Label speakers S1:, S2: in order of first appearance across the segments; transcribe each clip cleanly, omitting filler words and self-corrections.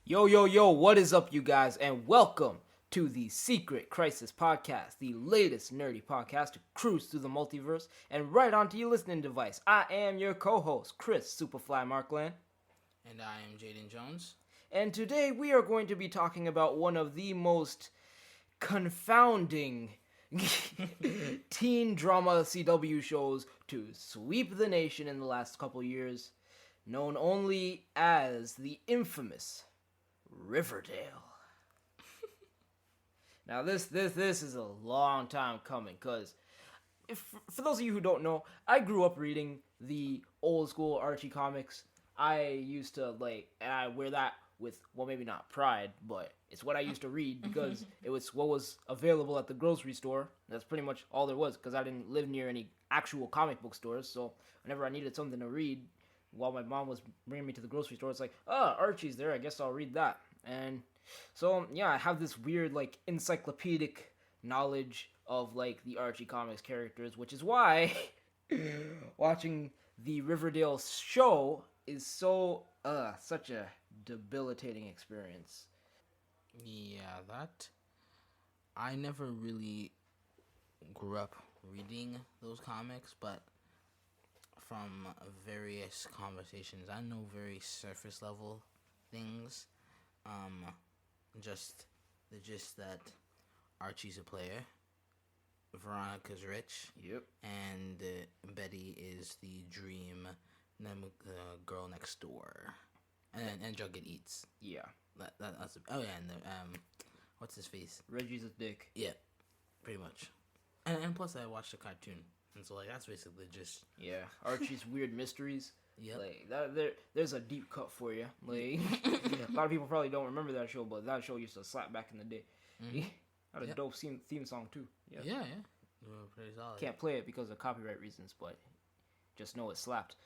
S1: Yo, what is up, you guys, and welcome to the Secret Crisis Podcast, the latest nerdy podcast to cruise through the multiverse and right onto your listening device. I am your co-host, Chris Superfly Markland.
S2: And I am Jaden Jones.
S1: And today we are going to be talking about one of the most confounding teen drama CW shows to sweep the nation in the last couple years, known only as the infamous Riverdale. Now this is a long time coming, because for those of you who don't know, I grew up reading the old school Archie comics. I used to and I wear that with, well, maybe not pride, but it's what I used to read because it was what was available at the grocery store. That's pretty much all there was, because I didn't live near any actual comic book stores. So whenever I needed something to read while my mom was bringing me to the grocery store, it's like, oh, Archie's there, I guess I'll read that. And so, yeah, I have this weird, encyclopedic knowledge of, the Archie comics characters, which is why watching the Riverdale show is such a debilitating experience.
S2: Yeah, that... I never really grew up reading those comics, but from various conversations, I know very surface level things. Just the gist that Archie's a player, Veronica's rich,
S1: Yep.
S2: and Betty is the dream girl next door, and Jughead eats.
S1: Yeah.
S2: That's and what's his face?
S1: Reggie's a dick.
S2: Yeah, pretty much. And plus, I watched the cartoon, and so that's basically just
S1: Yeah, Archie's weird mysteries.
S2: Yep.
S1: There's a deep cut for you. A lot of people probably don't remember that show, but that show used to slap back in the day. Mm-hmm. Had a dope theme song too.
S2: Yeah. Pretty solid.
S1: Can't play it because of copyright reasons, but just know it slapped.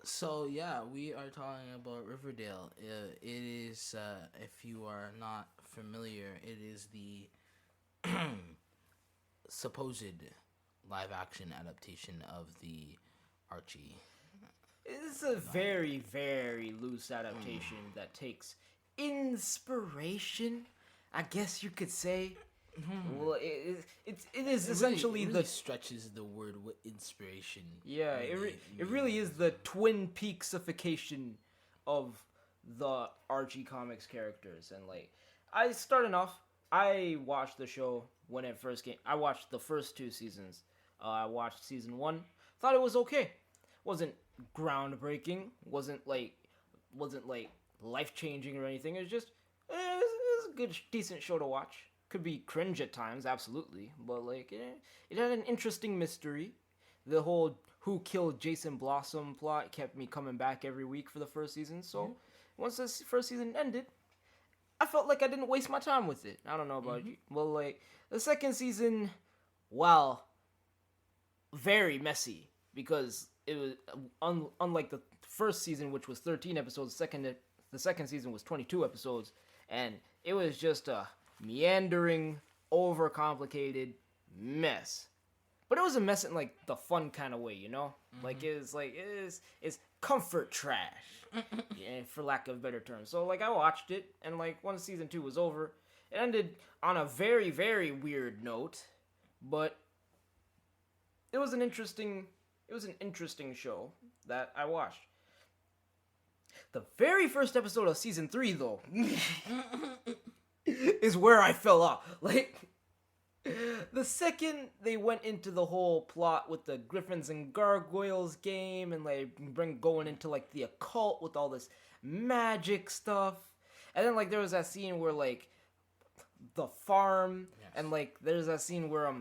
S2: So yeah, we are talking about Riverdale. It is, if you are not familiar, it is the supposed live-action adaptation of the Archie.
S1: It's a very, very loose adaptation that takes inspiration, I guess you could say. Well, it is essentially
S2: really stretches the word with inspiration.
S1: Yeah, it really is the Twin Peaksification of the Archie comics characters. And I watched the show when it first came. I watched the first 2 seasons. I watched season 1. Thought it was okay. Wasn't groundbreaking. Wasn't life changing or anything. It was just it was a good, decent show to watch. Could be cringe at times, absolutely, but it had an interesting mystery. The whole who killed Jason Blossom plot kept me coming back every week for the first season. So once this first season ended, I felt like I didn't waste my time with it. I don't know about you. Well, the second season, well, very messy, because it was unlike the first season, which was 13 episodes. The second season was 22 episodes, and it was just a meandering, overcomplicated mess. But it was a mess in the fun kind of way, you know? It's comfort trash, yeah, for lack of better terms. So I watched it, and once season 2 was over, it ended on a very, very weird note, but it was an interesting show that I watched. The very first episode of season 3, though, is where I fell off. The second they went into the whole plot with the Griffins and Gargoyles game, and going into the occult with all this magic stuff, and then there was that scene where the farm, yes. And there's that scene where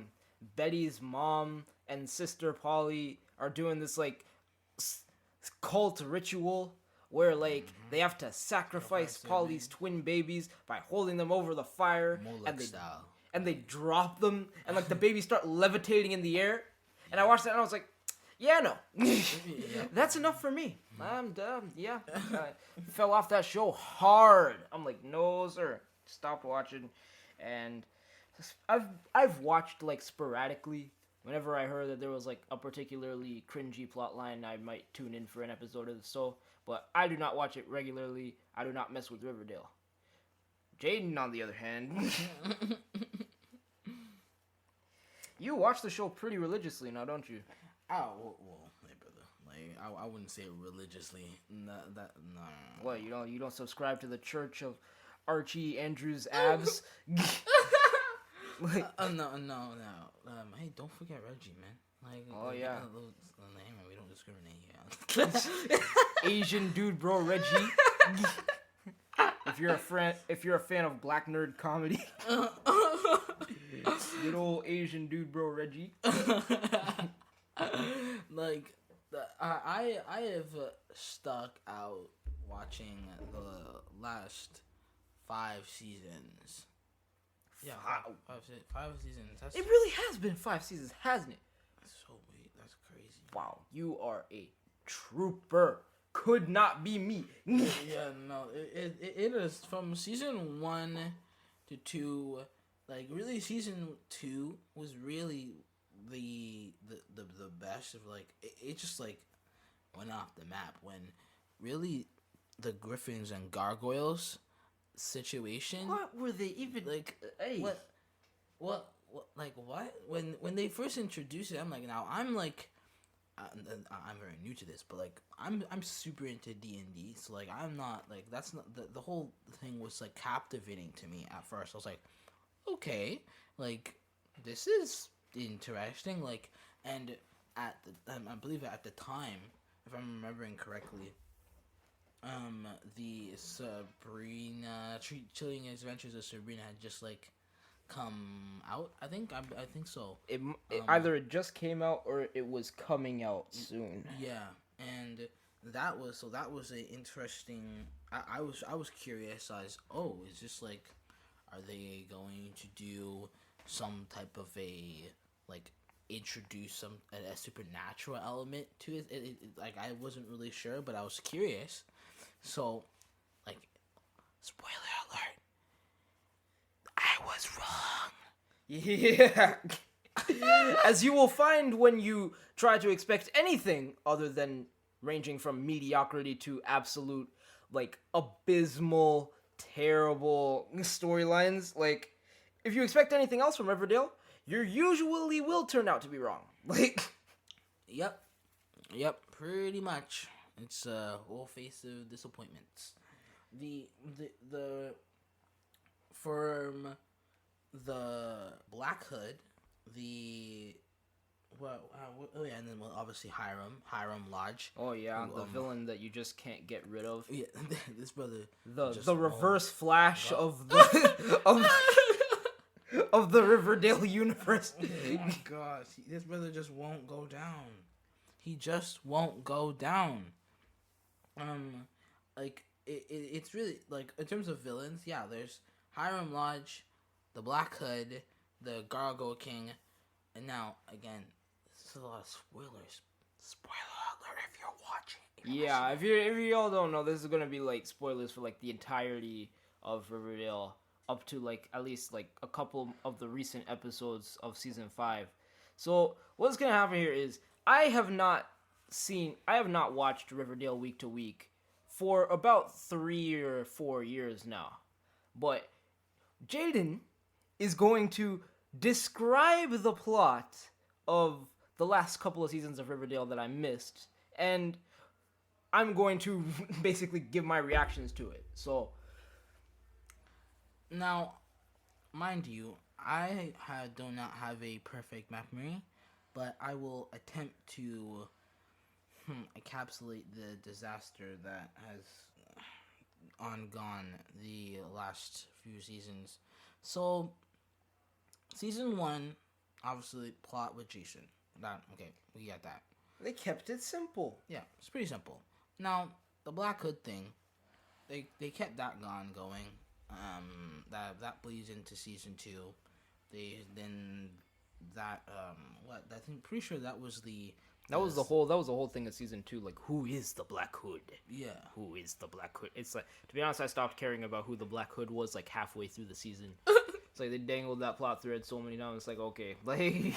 S1: Betty's mom and sister Polly are doing this cult ritual where they have to sacrifice Polly's twin babies by holding them over the fire, and they drop them, and the babies start levitating in the air. And I watched that and I was like, yeah, no. That's enough for me. I'm done. Yeah. I fell off that show hard. I'm like, no, sir. Stopped watching. And I've watched sporadically Whenever I heard that there was like a particularly cringy plot line, I might tune in for an episode or so. But I do not watch it regularly. I do not mess with Riverdale. Jaden, on the other hand, you watch the show pretty religiously now, don't you?
S2: Oh well, hey brother. Like I wouldn't say it religiously. No.
S1: What, you don't subscribe to the Church of Archie Andrews Abs? Like,
S2: no. Hey, don't forget Reggie, man. Like,
S1: oh yeah.
S2: We don't discriminate here.
S1: Asian dude, bro, Reggie. If you're a fan of black nerd comedy, good old Asian dude, bro, Reggie.
S2: Like, I have stuck out watching the last 5 seasons. Yeah, five seasons.
S1: It really has been 5 seasons, hasn't it?
S2: So wait, that's crazy.
S1: Wow, you are a trooper. Could not be me.
S2: Yeah, no, it is from season 1 to 2. Like, really, season 2 was really the best of, like, it just like went off the map when really the Griffins and Gargoyles situation.
S1: What were they even
S2: like?
S1: Hey.
S2: What? Like what? When they first introduced it, I'm like, now I'm like, I'm very new to this, but like I'm super into D&D, so like I'm not like that's not the whole thing was like captivating to me at first. I was like, okay, like this is interesting, like, and at the I believe at the time, if I'm remembering correctly, the Sabrina Chilling Adventures of Sabrina had just like come out. I think so.
S1: It either it just came out or it was coming out soon.
S2: Yeah, and that was an interesting. I was curious as is this like, are they going to do some type of a like introduce a supernatural element to it? Like I wasn't really sure, but I was curious. So, like, spoiler alert. I was wrong.
S1: Yeah. As you will find when you try to expect anything other than ranging from mediocrity to absolute, like, abysmal, terrible storylines. Like, if you expect anything else from Riverdale, you usually will turn out to be wrong. Like,
S2: Yep, pretty much. It's a whole face of disappointments. The from the Black Hood, and then obviously Hiram Lodge.
S1: oh yeah, the villain that you just can't get rid of.
S2: Yeah, this brother.
S1: The reverse Flash of the of the Riverdale universe.
S2: Oh my gosh, this brother just won't go down. He just won't go down. Like it's really like in terms of villains, yeah. There's Hiram Lodge, the Black Hood, the Gargoyle King, and now again, this is a lot of spoilers. Spoiler alert if you're watching.
S1: Yeah, if you all don't know, this is gonna be like spoilers for like the entirety of Riverdale, up to like at least like a couple of the recent episodes of season 5. So what's gonna happen here is I have not watched Riverdale week to week for about 3 or 4 years now. But Jaden is going to describe the plot of the last couple of seasons of Riverdale that I missed, and I'm going to basically give my reactions to it. So,
S2: now, mind you, I do not have a perfect memory, but I will attempt to encapsulate the disaster that has gone the last few seasons. So, season 1, obviously, plot with Jason. We got that.
S1: they kept it simple.
S2: Yeah, it's pretty simple. Now, the Black Hood thing, they kept that going. That bleeds into season 2. Pretty sure that was the.
S1: That was the whole thing of season 2. Like, who is the Black Hood?
S2: Yeah.
S1: Who is the Black Hood? It's like, to be honest, I stopped caring about who the Black Hood was like halfway through the season. It's like they dangled that plot thread so many times. It's like, okay, like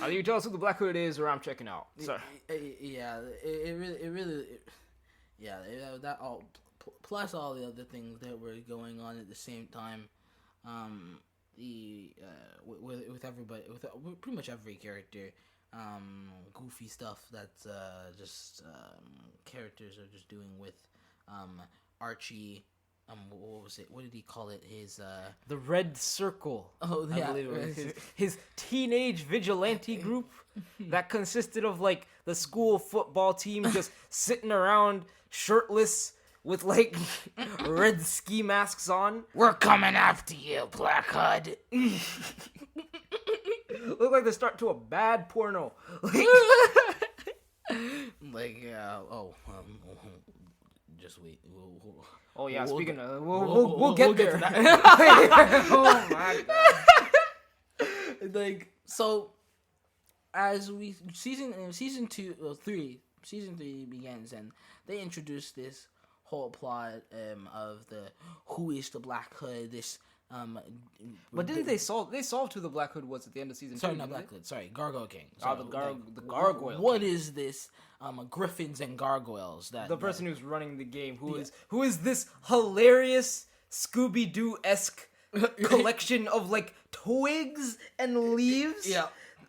S1: Either you tell us who the Black Hood is, or I'm checking out. Sorry.
S2: Yeah, that all plus all the other things that were going on at the same time. With everybody, with pretty much every character, goofy stuff that just characters are just doing with Archie. What was it? What did he call it? His
S1: The Red Circle.
S2: Oh
S1: I
S2: yeah,
S1: believe it was his teenage vigilante group that consisted of like the school football team just sitting around shirtless with like red ski masks on.
S2: We're coming after you, Black Hood.
S1: Look like the start to a bad porno.
S2: Just wait.
S1: Oh yeah, speaking of,
S2: we'll
S1: we'll get there.
S2: to that.
S1: Oh my god.
S2: Like, so as season 3 begins, and they introduce this whole plot of the who is the Black Hood. This
S1: But didn't they solved who the Black Hood was at the end of season 2?
S2: Sorry, not Black Hood. Sorry, Gargoyle King.
S1: Oh, the Gargoyle.
S2: What
S1: King.
S2: is this? Griffins and gargoyles.
S1: The person who's running the game, who is this hilarious Scooby-Doo-esque collection of like twigs and leaves,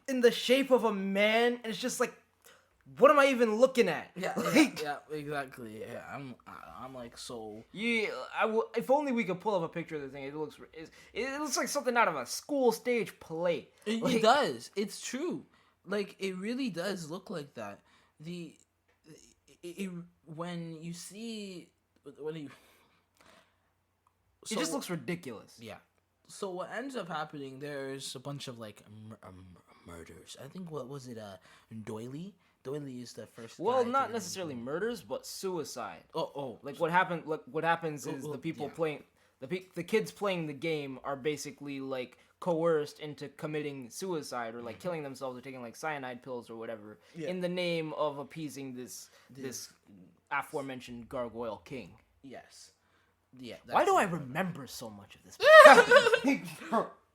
S1: in the shape of a man, and it's just like, what am I even looking at?
S2: Yeah,
S1: like,
S2: yeah, exactly. Yeah, I'm like so.
S1: Yeah, if only we could pull up a picture of the thing. It looks like something out of a school stage play.
S2: It does. It's true. Like, it really does look like that. When you see it
S1: just looks ridiculous.
S2: Yeah. So what ends up happening? There's a bunch of like murders. I think what was it? Doily. Doily is the first.
S1: Well, not necessarily murders, but suicide.
S2: Oh.
S1: Like what happened? Like what happens is the people playing the kids playing the game are basically like coerced into committing suicide or like killing themselves or taking like cyanide pills or whatever in the name of appeasing this aforementioned Gargoyle King.
S2: Yes. Yeah.
S1: Why do I remember so much of this?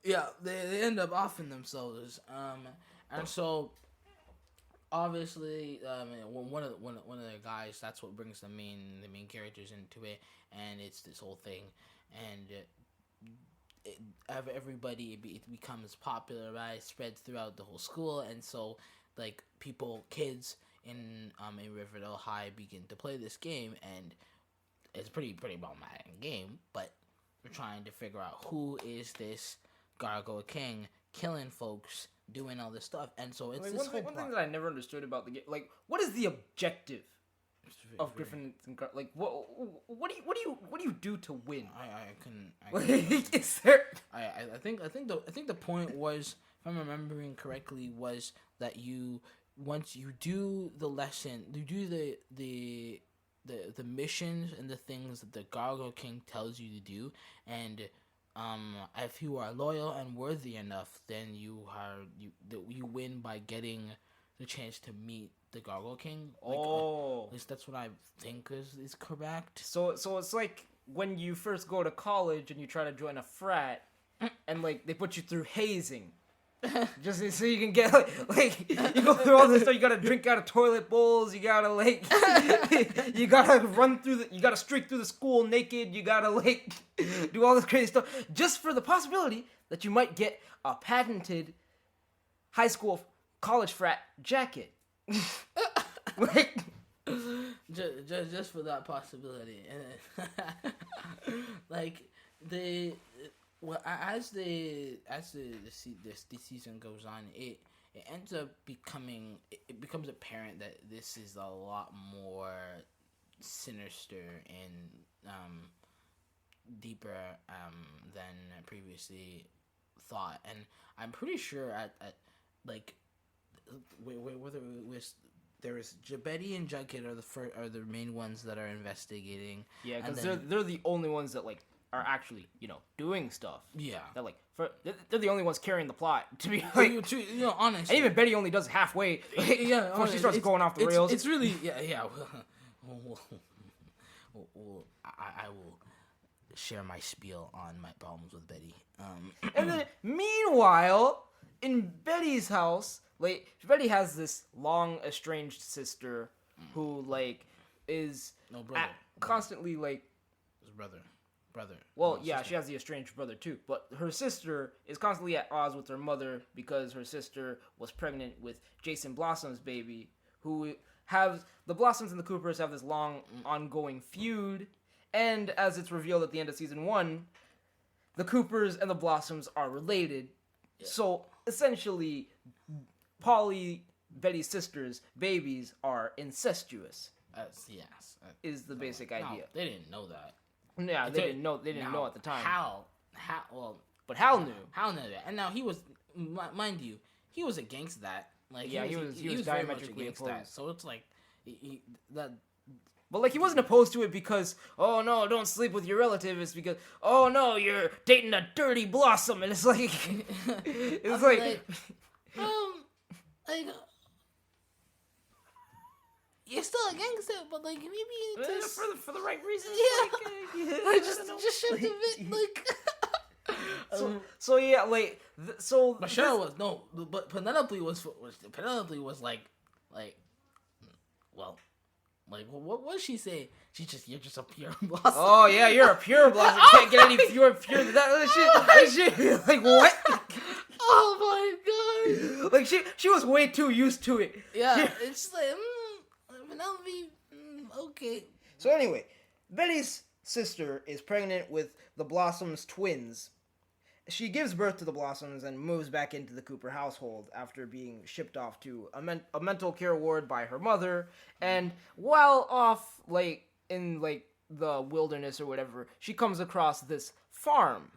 S2: Yeah, they end up offing themselves. And so obviously, one of the guys, that's what brings the main characters into it, and it's this whole thing, and everybody it becomes popularized, spreads throughout the whole school, and so like kids in Riverdale High begin to play this game, and it's pretty problematic game, but we're trying to figure out who is this Gargoyle King killing folks, doing all this stuff, and so it's this whole
S1: one thing that I never understood about the game, like, what is the objective of Griffin and like what do you do to win?
S2: I
S1: Like, is there?
S2: I think the point was, if I'm remembering correctly, was that once you do the lesson, you do the missions and the things that the Gargoyle King tells you to do, and if you are loyal and worthy enough, then you win by getting the chance to meet the Gargoyle King. Like, at least that's what I think is correct.
S1: So it's like when you first go to college and you try to join a frat, and like they put you through hazing. Just so you can get like you go through all this stuff. You gotta drink out of toilet bowls. You gotta like you gotta streak through the school naked. You gotta like do all this crazy stuff just for the possibility that you might get a patented high school college frat jacket. Like
S2: just for that possibility. Like as the season goes on, it ends up it becomes apparent that this is a lot more sinister and deeper than previously thought, and I'm pretty sure at like whether it was. There is Betty and Jughead are the main ones that are investigating.
S1: Yeah, because they're the only ones that like are actually doing stuff.
S2: Yeah,
S1: they're like they're the only ones carrying the plot. To be like,
S2: honest,
S1: and even Betty only does halfway. Before she starts going off the rails.
S2: It's really yeah. I will share my spiel on my problems with Betty.
S1: And then meanwhile, in Betty's house, like Betty has this long estranged sister who like is
S2: No, brother.
S1: constantly like.
S2: His brother. Brother.
S1: Well,
S2: No,
S1: yeah,
S2: sister.
S1: she has the estranged brother too, but her sister is constantly at odds with her mother because her sister was pregnant with Jason Blossom's baby, who have the Blossoms and the Coopers have this long ongoing feud, and as it's revealed at the end of season 1, the Coopers and the Blossoms are related.
S2: Yeah.
S1: So essentially, Polly, Betty's sisters' babies are incestuous.
S2: Yes.
S1: Is the basic idea.
S2: They didn't know that.
S1: Yeah, they didn't know. They didn't know at the time.
S2: How? Well,
S1: But Hal knew.
S2: Hal knew that, and now he was, mind you, he was against that. Like,
S1: Yeah, he was
S2: very much
S1: diametrically
S2: against
S1: opposed.
S2: that. So it's like that.
S1: But like he wasn't opposed to it because, oh no, don't sleep with your relative. It's because, oh no, you're dating a dirty Blossom, and it's like, it's like
S2: you're still against it, but like maybe you need to
S1: for the right reasons.
S2: Yeah.
S1: Like,
S2: just shift a bit, like.
S1: So yeah, like so.
S2: But Cheryl was no, but Penelope was like, well. Like, what did she say? You're just a pure blossom.
S1: Oh yeah, you're a pure blossom. You can't get any pure than that shit. Like what?
S2: Oh my god!
S1: Like she was way too used to it.
S2: Yeah, it's like Penelope. Okay.
S1: So anyway, Betty's sister is pregnant with the Blossoms twins. She gives birth to the Blossoms and moves back into the Cooper household after being shipped off to a mental care ward by her mother. And while off, like, in, like, the wilderness or whatever, she comes across this farm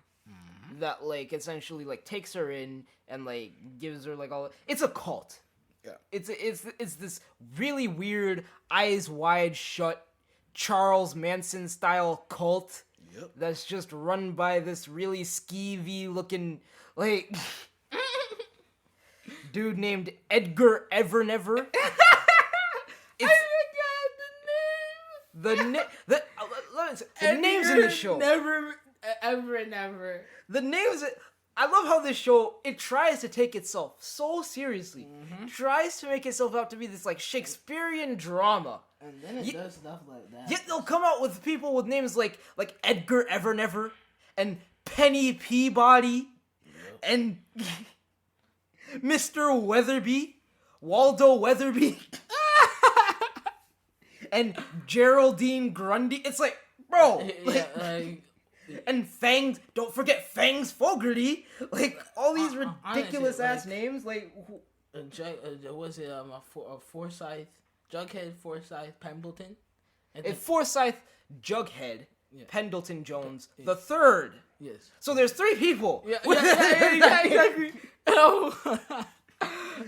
S1: that, like, essentially, like, takes her in and, like, gives her, like, all... It's a cult.
S2: Yeah.
S1: It's this really weird, eyes wide shut, Charles Manson-style cult.
S2: Yep.
S1: That's just run by this really skeevy looking, like, dude named Edgar Evernever. The names in the show.
S2: Never.
S1: The names. I love how this show, it tries to take itself so seriously. Tries to make itself out to be this, like, Shakespearean drama.
S2: And then it does stuff like that.
S1: Yet they'll come out with people with names like Edgar Evernever and Penny Peabody and Mr. Weatherby, Waldo Weatherby, and Geraldine Grundy. It's like, bro, and Fangs. Don't forget Fangs Fogarty. Like all these ridiculous ass names. Like,
S2: was it a Forsyth? Jughead, Forsyth, Pendleton?
S1: Forsyth, Jughead, Pendleton Jones, the third.
S2: Yes.
S1: So there's 3 people.
S2: Yeah, exactly. Oh.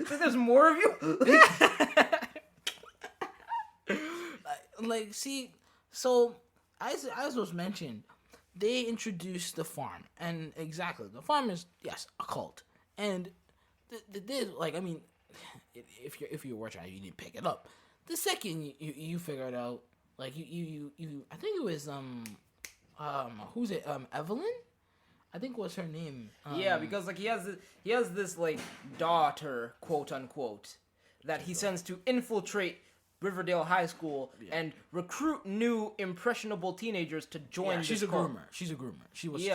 S1: So there's more of you?
S2: Like, see, so, as was mentioned, they introduced the farm. And exactly, the farm is, yes, a cult. And, like, I mean, if you're watching it, you didn't pick it up. The second you figured out, like you I think it was who's it, Evelyn, I think was her name.
S1: Yeah, because like he has this like daughter, quote unquote, that he sends to infiltrate Riverdale High School and recruit new impressionable teenagers to join.
S2: She's a
S1: cult.
S2: groomer. She was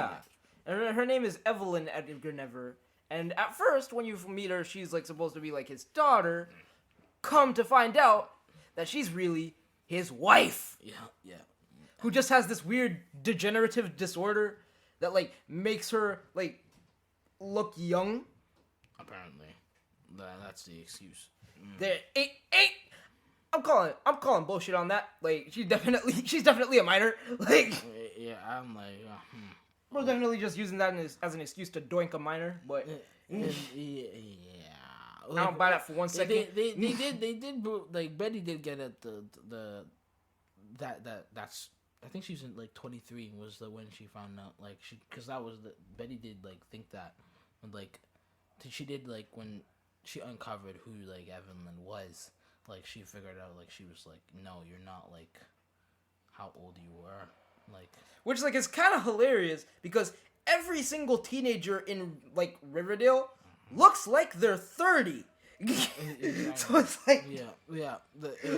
S1: and her name is Evelyn Edgar Never. And at first, when you meet her, she's like supposed to be like his daughter. Come to find out that she's really his wife.
S2: Yeah.
S1: Who just has this weird degenerative disorder that like makes her like look young.
S2: Apparently, that's the excuse.
S1: There ain't. I'm calling bullshit on that. Like she's definitely a minor. Like
S2: yeah, I'm like.
S1: We're definitely just using that as an excuse to doink a minor, but
S2: yeah.
S1: I don't buy that for 1 second.
S2: They did like Betty did get at that's I think she was in like 23 was when she found out like because that was Betty did like think that when like she did like when she uncovered who like Evelyn was, like she figured out like she was like, no, you're not like how old you were, like,
S1: which like is kind of hilarious because every single teenager in like Riverdale looks like they're 30.
S2: Exactly.
S1: So it's like,
S2: Yeah.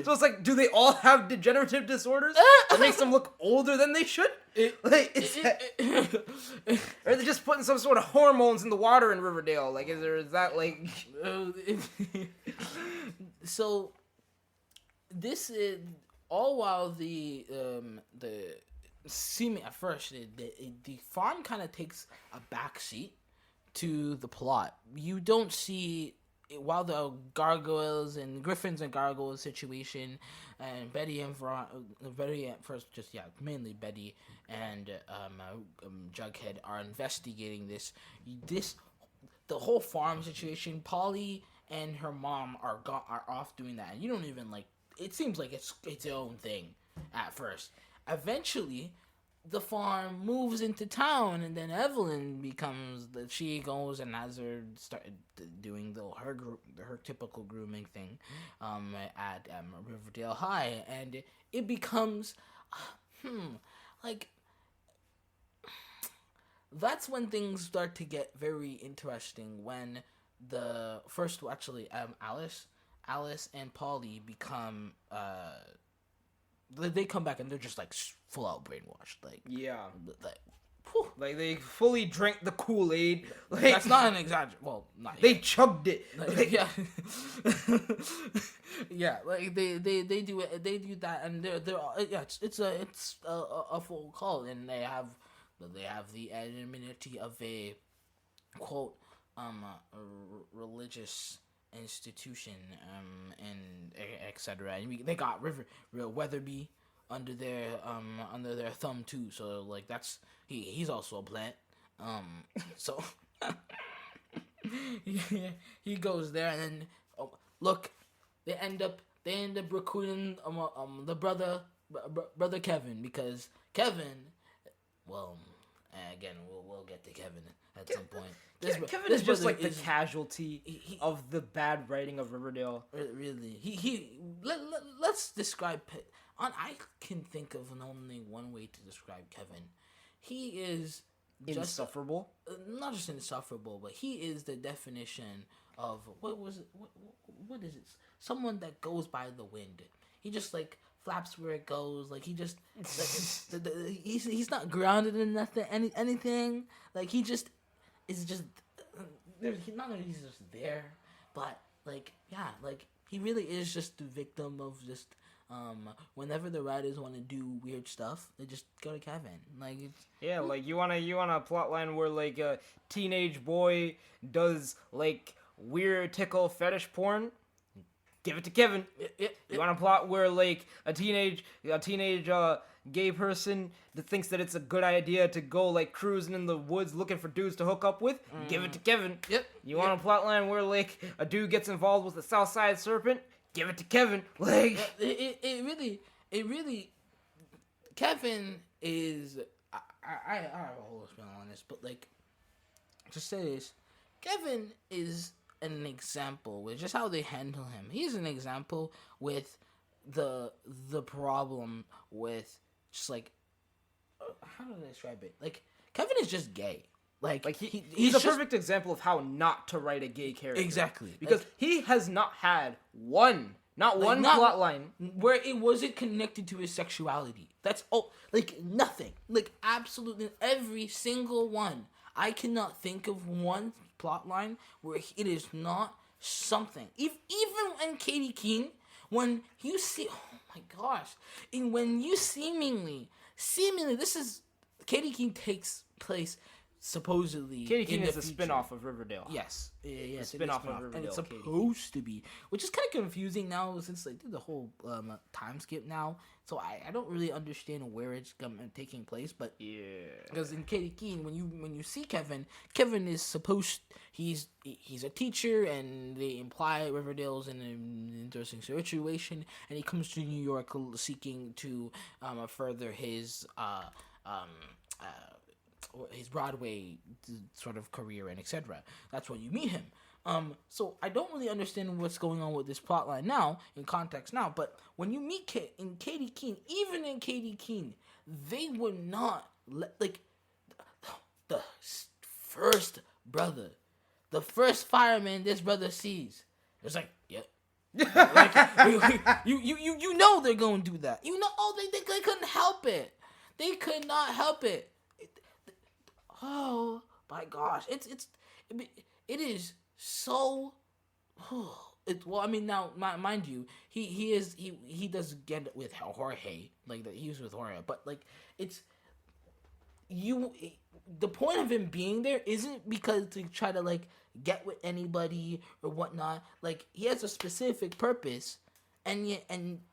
S1: so it's like, do they all have degenerative disorders that makes them look older than they should? Or are they just putting some sort of hormones in the water in Riverdale? Like, is that like?
S2: So this is all while the seeming at first the farm kind of takes a backseat to the plot. You don't see while the gargoyles and griffins and gargoyles situation, and Betty and Betty at first mainly Betty and Jughead are investigating this. The whole farm situation. Polly and her mom are off doing that, and you don't even like. It seems like it's its own thing at first. Eventually, the farm moves into town, and then Evelyn she goes and has her started doing her typical grooming thing at Riverdale High, and it becomes like that's when things start to get very interesting. When Alice and Polly become they come back and they're just like full out brainwashed. Like
S1: Like they fully drank the Kool-Aid. Like
S2: that's not an exaggeration. Well, not
S1: they
S2: yet.
S1: chugged it.
S2: Yeah, yeah. Like they do it. They do that, and it's a full call, and they have the anonymity of a quote religious institution and etc. And they got Weatherby under their thumb too. So like that's he's also a plant. So he goes there, and then look, they end up recruiting the brother Kevin, because Kevin, well, again we'll get to Kevin at some point.
S1: Kevin is just like the casualty of the bad writing of Riverdale.
S2: Really, let's describe. I can think of only one way to describe Kevin. He is
S1: Insufferable.
S2: Not just insufferable, but he is the definition of what is it? Someone that goes by the wind. He just like flaps where it goes. Like he just he's not grounded in nothing, anything. Like he just is just not that he's just there, but like he really is just the victim of just whenever the writers want to do weird stuff, they just go to Kevin. Like it's
S1: like you want a plot line where like a teenage boy does like weird tickle fetish porn, give it to Kevin. You want a plot where like a teenage gay person that thinks that it's a good idea to go like cruising in the woods looking for dudes to hook up with, give it to Kevin. You want a plot line where like a dude gets involved with the South Side Serpent, give it to Kevin. Like
S2: it really Kevin is I have a whole spin on this, but like to say this, Kevin is an example with just how they handle him. He's an example with the problem with just like how do I describe it? Like Kevin is just gay. Like
S1: he's a perfect example of how not to write a gay character.
S2: Exactly.
S1: Because like, he has not had one plot line
S2: where it wasn't connected to his sexuality. That's nothing. Like absolutely every single one. I cannot think of one plot line where it is not something. Even in Katie Keene, when you see, oh my gosh, and when you seemingly, this is Katie Keene takes place supposedly.
S1: Katie Keene is a spin-off of Riverdale.
S2: Yes, yes,
S1: spin-off of Riverdale.
S2: And it's supposed to be, which is kind of confusing now since they did the whole time skip now. So I don't really understand where it's taking place, but
S1: yeah,
S2: because in Katie Keene, when you see Kevin is he's a teacher, and they imply Riverdale's in an interesting situation, and he comes to New York seeking to further his Broadway sort of career and etc. That's when you meet him. So I don't really understand what's going on with this plotline now, in context now, but when you meet Katie Keene, even in Katie Keene, they would not like the first fireman this brother sees It's like, yep. Like, you know they're going to do that. You know, they couldn't help it. They could not help it. Oh my gosh, it is so. Well, I mean, now mind you, he does get it with Jorge, like that he was with Jorge, but like it's the point of him being there isn't because to try to like get with anybody or whatnot. Like he has a specific purpose, and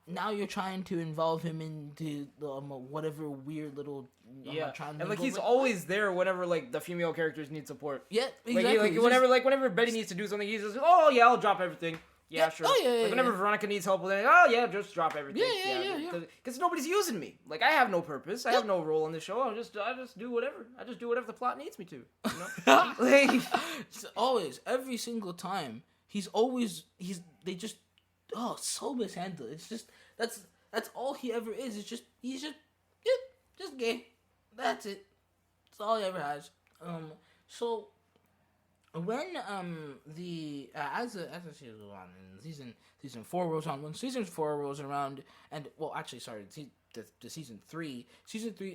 S2: now you're trying to involve him into whatever weird little
S1: and like he's always there whenever like the female characters need support.
S2: Yeah, exactly.
S1: Like whenever Betty needs to do something, he's just oh yeah, I'll drop everything. Yeah, sure.
S2: Oh, yeah,
S1: like whenever Veronica needs help with anything, oh yeah, just drop everything.
S2: Yeah.
S1: Because nobody's using me. Like I have no purpose. I have no role in the show. I just do whatever. I just do whatever the plot needs me to. You know? Like
S2: always, every single time, they just so mishandled. It's just that's all he ever is. It's just he's just gay. That's it. That's all he ever has. So when the as the season goes on and season 4 rolls on, when season 4 rolls around, and well actually sorry, the season 3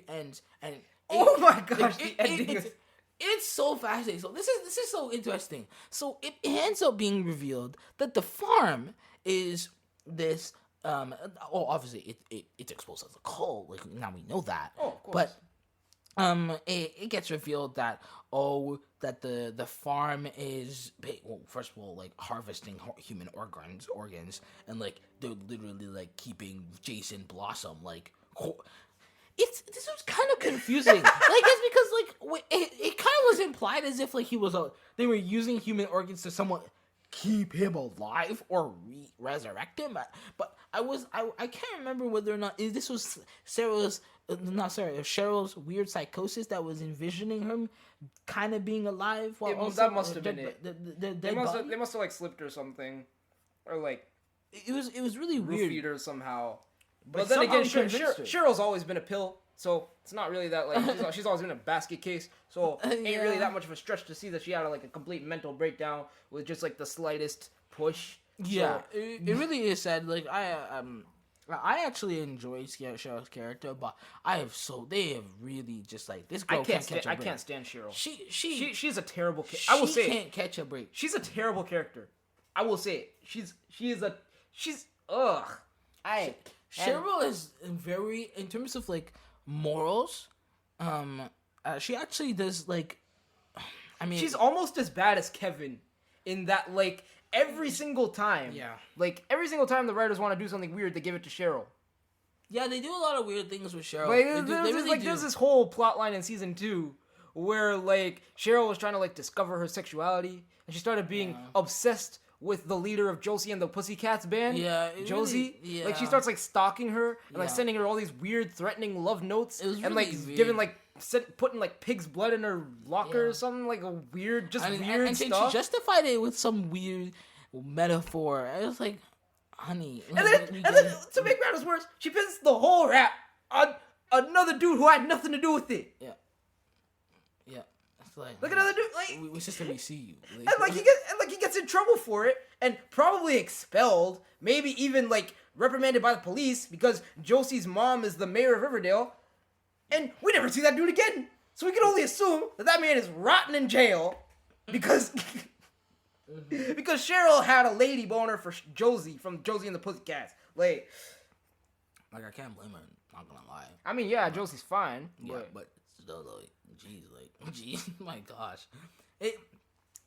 S2: ends, and
S1: oh my gosh, the ending
S2: it's so fascinating. So this is so interesting. So it ends up being revealed that the farm is this obviously it's exposed as a cult. Like now we know that.
S1: Oh, of course.
S2: But it gets revealed that that the farm is first of all like harvesting human organs and like they're literally like keeping Jason Blossom like. This was kind of confusing. Like it's because like it kind of was implied as if like they were using human organs to somewhat keep him alive or resurrect him. But I can't remember whether or not this was Cheryl's weird psychosis that was envisioning him kind of being alive while
S1: that must have been it.
S2: They
S1: must have like slipped or something, or like
S2: it was really weird.
S1: Roofied her somehow. But then again, Cheryl's always been a pill, so it's not really that like she's always been a basket case. So ain't really that much of a stretch to see that she had like a complete mental breakdown with just like the slightest push.
S2: Yeah, so, it really is sad. Like I actually enjoy Cheryl's character, but they have really just like this girl can't catch a break.
S1: I can't stand Cheryl.
S2: She's
S1: a terrible character. I will say
S2: she can't catch a break.
S1: She's a terrible character. I will say it.
S2: Cheryl is very in terms of like morals. She actually does like. I mean,
S1: she's almost as bad as Kevin, in that like every single time.
S2: Yeah.
S1: Like every single time the writers want to do something weird, they give it to Cheryl.
S2: Yeah, they do a lot of weird things with Cheryl.
S1: Like, there's this whole plot line in season 2 where like Cheryl was trying to like discover her sexuality, and she started being obsessed with the leader of Josie and the Pussycats band.
S2: Yeah,
S1: Josie.
S2: Really, yeah.
S1: Like she starts like stalking her and like sending her all these weird, threatening love notes,
S2: it was
S1: and
S2: really
S1: like
S2: weird.
S1: giving like putting like pig's blood in her locker or something, like a weird, weird
S2: and
S1: stuff.
S2: She justified it with some weird metaphor. I was like, honey.
S1: And then to make matters worse, she pins the whole rap on another dude who had nothing to do with it.
S2: Yeah. Like
S1: another dude, like
S2: we sister, we see you.
S1: Like, he gets in trouble for it and probably expelled, maybe even like reprimanded by the police because Josie's mom is the mayor of Riverdale, and we never see that dude again. So we can only assume that man is rotten in jail because because Cheryl had a lady boner for Josie from Josie and the Pussycats. Like
S2: I can't blame her. Not gonna lie.
S1: I mean, yeah, Josie's fine.
S2: Yeah, but still, jeez, my gosh.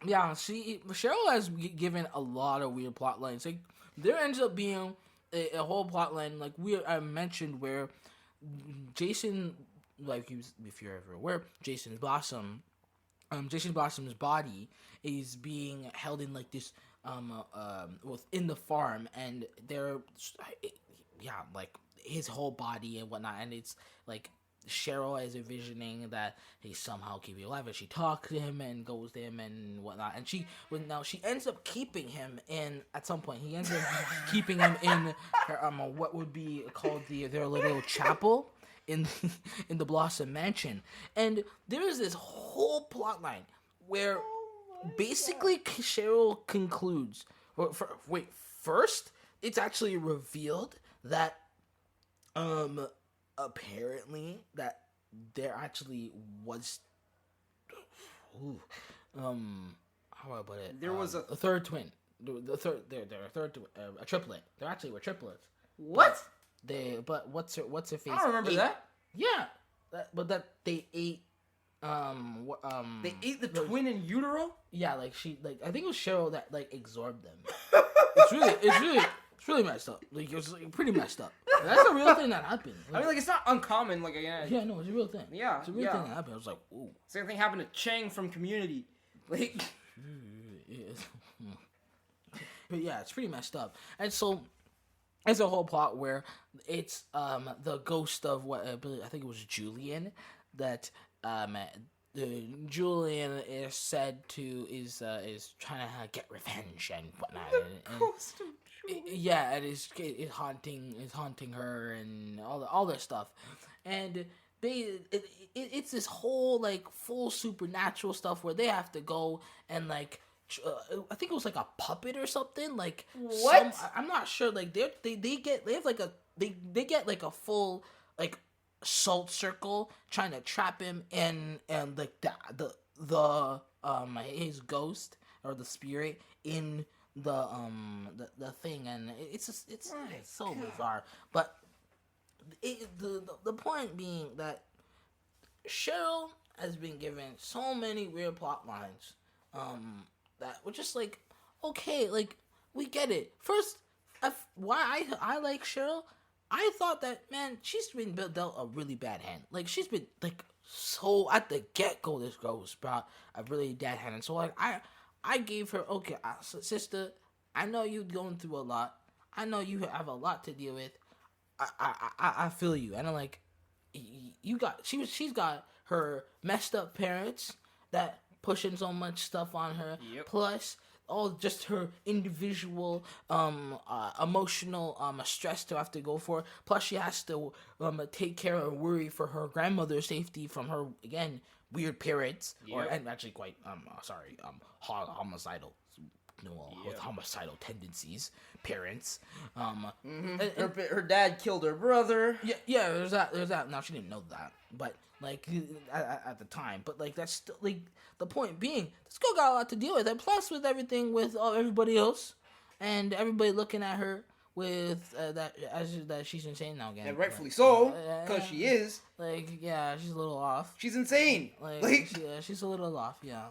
S2: Cheryl has given a lot of weird plot lines. Like, there ends up being a whole plot line, like I mentioned, where Jason, like, if you're ever aware, Jason Blossom's body is being held in, like, this, within the farm, and like, his whole body and whatnot, and it's, like, Cheryl is envisioning that he somehow keep you alive, and she talks to him and goes to him and whatnot, and she ends up keeping him in. At some point, he ends up keeping him in her, what would be called their little chapel in the Blossom Mansion, and there is this whole plot line where basically Cheryl concludes Well, wait, first, it's actually revealed that apparently that there actually was how do I put it?
S1: There was a
S2: third twin. The third, they're a third, a triplet. They actually were triplets.
S1: What?
S2: But what's her face?
S1: I don't remember that.
S2: Yeah, but that they ate.
S1: They ate the twin in utero.
S2: Yeah, like I think it was Cheryl that like absorbed them. It's really messed up. Like it's like, pretty messed up. That's a real thing that happened.
S1: I mean, like it's not uncommon. Like
S2: yeah, no, it's a real thing.
S1: Yeah,
S2: it's a real thing that happened. I was like, ooh.
S1: Same thing happened to Chang from Community. Like,
S2: but yeah, it's pretty messed up. And so, it's a whole plot where it's the ghost of what I think it was Julian that Julian is said to is trying to get revenge and whatnot. And
S1: ghost of Julian.
S2: Yeah, it is haunting her and all this stuff, and it's this whole like full supernatural stuff where they have to go and like. I think it was like a puppet or something. Like
S1: what?
S2: I'm not sure. Like they get like a full like salt circle trying to trap him and like the his ghost or the spirit in the thing, and it's so bizarre. But the point being that Cheryl has been given so many weird plot lines. That we're just like, okay, like we get it. First, why I like Cheryl, I thought that man, she's been dealt a really bad hand. Like she's been like so at the get go, this girl was brought a really bad hand, and so like I gave her okay, sister. I know you're going through a lot. I know you have a lot to deal with. I feel you, and I'm like, she's got her messed up parents that. Pushing so much stuff on her, plus all just her individual emotional stress to have to go for. Plus she has to take care and worry for her grandmother's safety from her again weird parents, and actually quite homicidal, with homicidal tendencies. Parents,
S1: her dad killed her brother.
S2: Yeah. There's that. Now she didn't know that, but. Like at the time, but like that's still like the point being, this girl got a lot to deal with, and plus with everything with everybody else, and everybody looking at her with that she's insane now again.
S1: And rightfully so, because she is.
S2: Like she's a little off.
S1: She's insane.
S2: She's a little off. Yeah,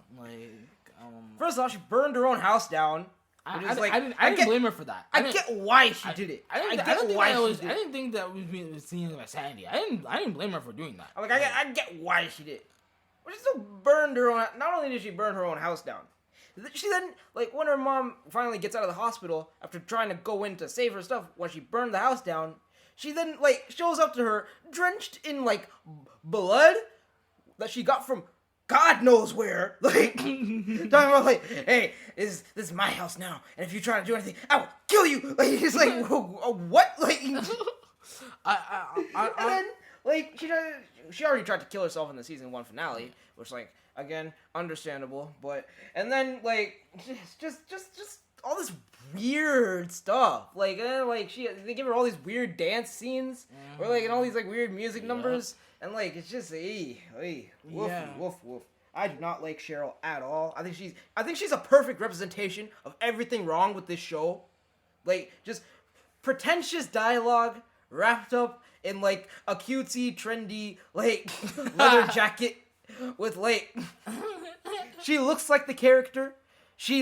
S1: First off, she burned her own house down.
S2: I didn't blame her for that.
S1: I get why she did it.
S2: I didn't think that was seen as sanity. I didn't blame her for doing that.
S1: I get why she did it. But she still burned her own. Not only did she burn her own house down, she then when her mom finally gets out of the hospital after trying to go in to save her stuff when she burned the house down, she then shows up to her drenched in blood that she got from. God knows where, talking about hey, this is my house now, and if you try to do anything, I will kill you. He's what? And then she already tried to kill herself in the season 1 finale, which again understandable, but and then just all this weird stuff, they give her all these weird dance scenes, or and all these weird music numbers. And it's just woof. I do not like Cheryl at all. I think she's a perfect representation of everything wrong with this show. Just pretentious dialogue wrapped up in a cutesy, trendy leather jacket with she looks like the character. She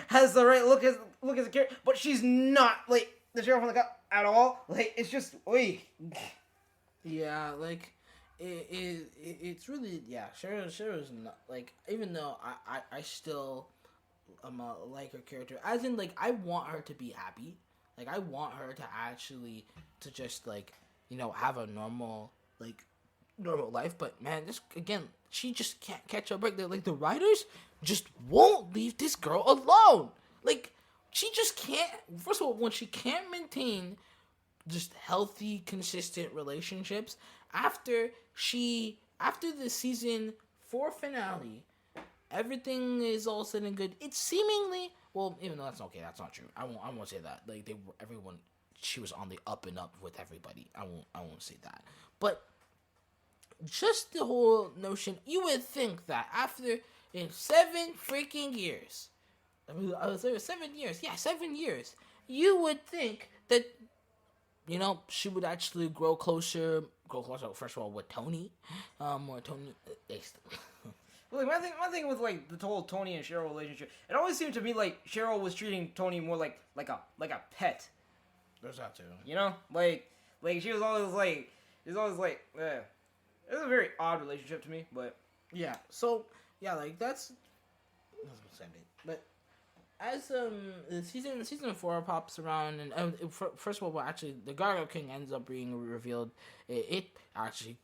S1: has the right look as a character, but she's not the Cheryl from the Cup at all. It's just
S2: Yeah, it's really Cheryl's not even though I still like her character, as in I want her to be happy, I want her to actually to just have a normal life, but man, this again, she just can't catch a break. The writers just won't leave this girl alone. She just can't. First of all, when she can't maintain just healthy, consistent relationships after the season 4 finale, everything is all said and good, it's seemingly, well, even though that's okay, that's not true. I won't say that. Like everyone, she was on the up and up with everybody. I won't say that. But just the whole notion, you would think that after in 7 freaking years, I was there 7 years. Yeah, 7 years. You would think that, she would actually grow closer. First of all, with Tony, or Tony.
S1: Well, like, my thing with like the whole Tony and Cheryl relationship, it always seemed to me like Cheryl was treating Tony more like a pet.
S2: There's that too.
S1: Like she was always like, it was a very odd relationship to me, but
S2: yeah. So yeah, like that's but as season 4 pops around, and first of all, actually, the Gargoyle King ends up being revealed. It actually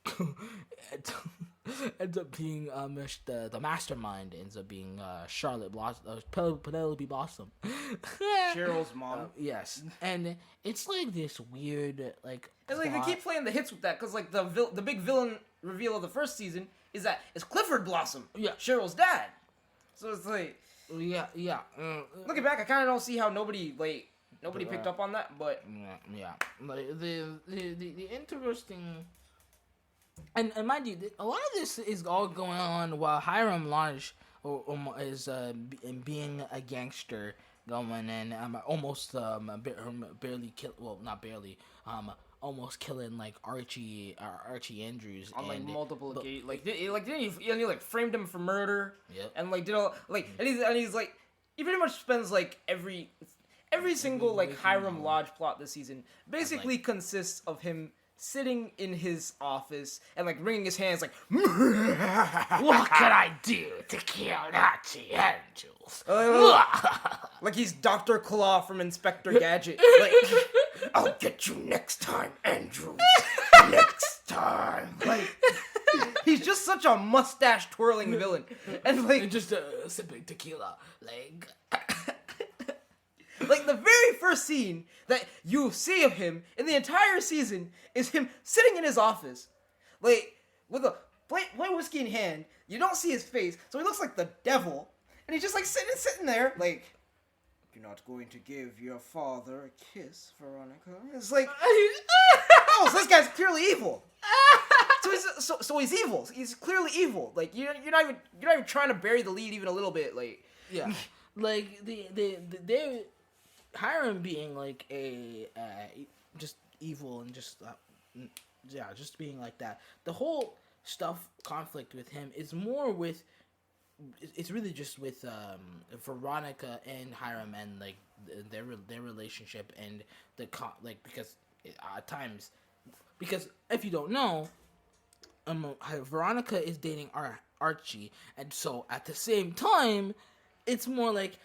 S2: ends up being the mastermind ends up being Charlotte Blossom, Penelope Blossom,
S1: Cheryl's mom.
S2: Yes, and it's like this weird like.
S1: It's like they keep playing the hits with that because like the big villain reveal of the first season is that it's Clifford Blossom, Cheryl's dad. So it's like.
S2: Yeah.
S1: Looking back, I kind of don't see how nobody picked up on that, but
S2: yeah. Like the interesting, and mind you, a lot of this is all going on while Hiram Lodge is being a gangster, going and almost barely kill. Well, not barely. Almost killing like Archie Andrews
S1: on like multiple occasions. Didn't he framed him for murder?
S2: Yep.
S1: And like did all like and he's like he pretty much spends like every single like Hiram Lodge plot this season basically consists of him sitting in his office and like wringing his hands like
S2: what can I do to kill Archie Andrews?
S1: Like he's Dr. Claw from Inspector Gadget. Like I'll get you next time, Andrews. Next time. Like he's just such a mustache twirling villain, and like
S2: just sipping tequila, like.
S1: Like the very first scene that you see of him in the entire season is him sitting in his office, like with a white whiskey in hand. You don't see his face, so he looks like the devil, and he's just like sitting there, like. You're not going to give your father a kiss, Veronica. It's like, oh, so this guy's clearly evil. So he's evil. He's clearly evil. Like you're not even trying to bury the lead even a little bit. Like
S2: yeah, like they Hiram being like a just evil and just just being like that. The whole conflict with him is more with. It's really just with Veronica and Hiram and like their relationship and because at times, because if you don't know, Veronica is dating Archie, and so at the same time, it's more like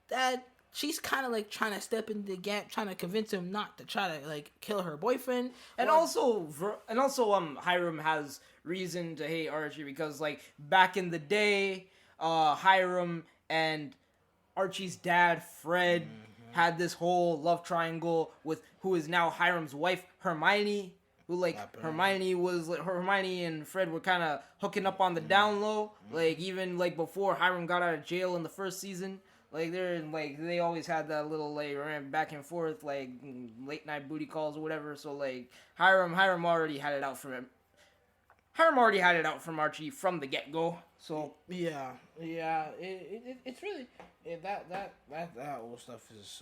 S2: that she's kind of like trying to step in the gap, trying to convince him not to try to like kill her boyfriend,
S1: and also Hiram has reason to hate Archie because like back in the day, Hiram and Archie's dad Fred had this whole love triangle with who is now Hiram's wife Hermione, who like Hermione and Fred were kind of hooking up on the down low, like even like before Hiram got out of jail in the first season. Like they always had that little like ran back and forth like late night booty calls or whatever. So like Hiram already had it out from him. Hiram already had it out from Archie from the get go. So
S2: yeah, it's really that whole stuff is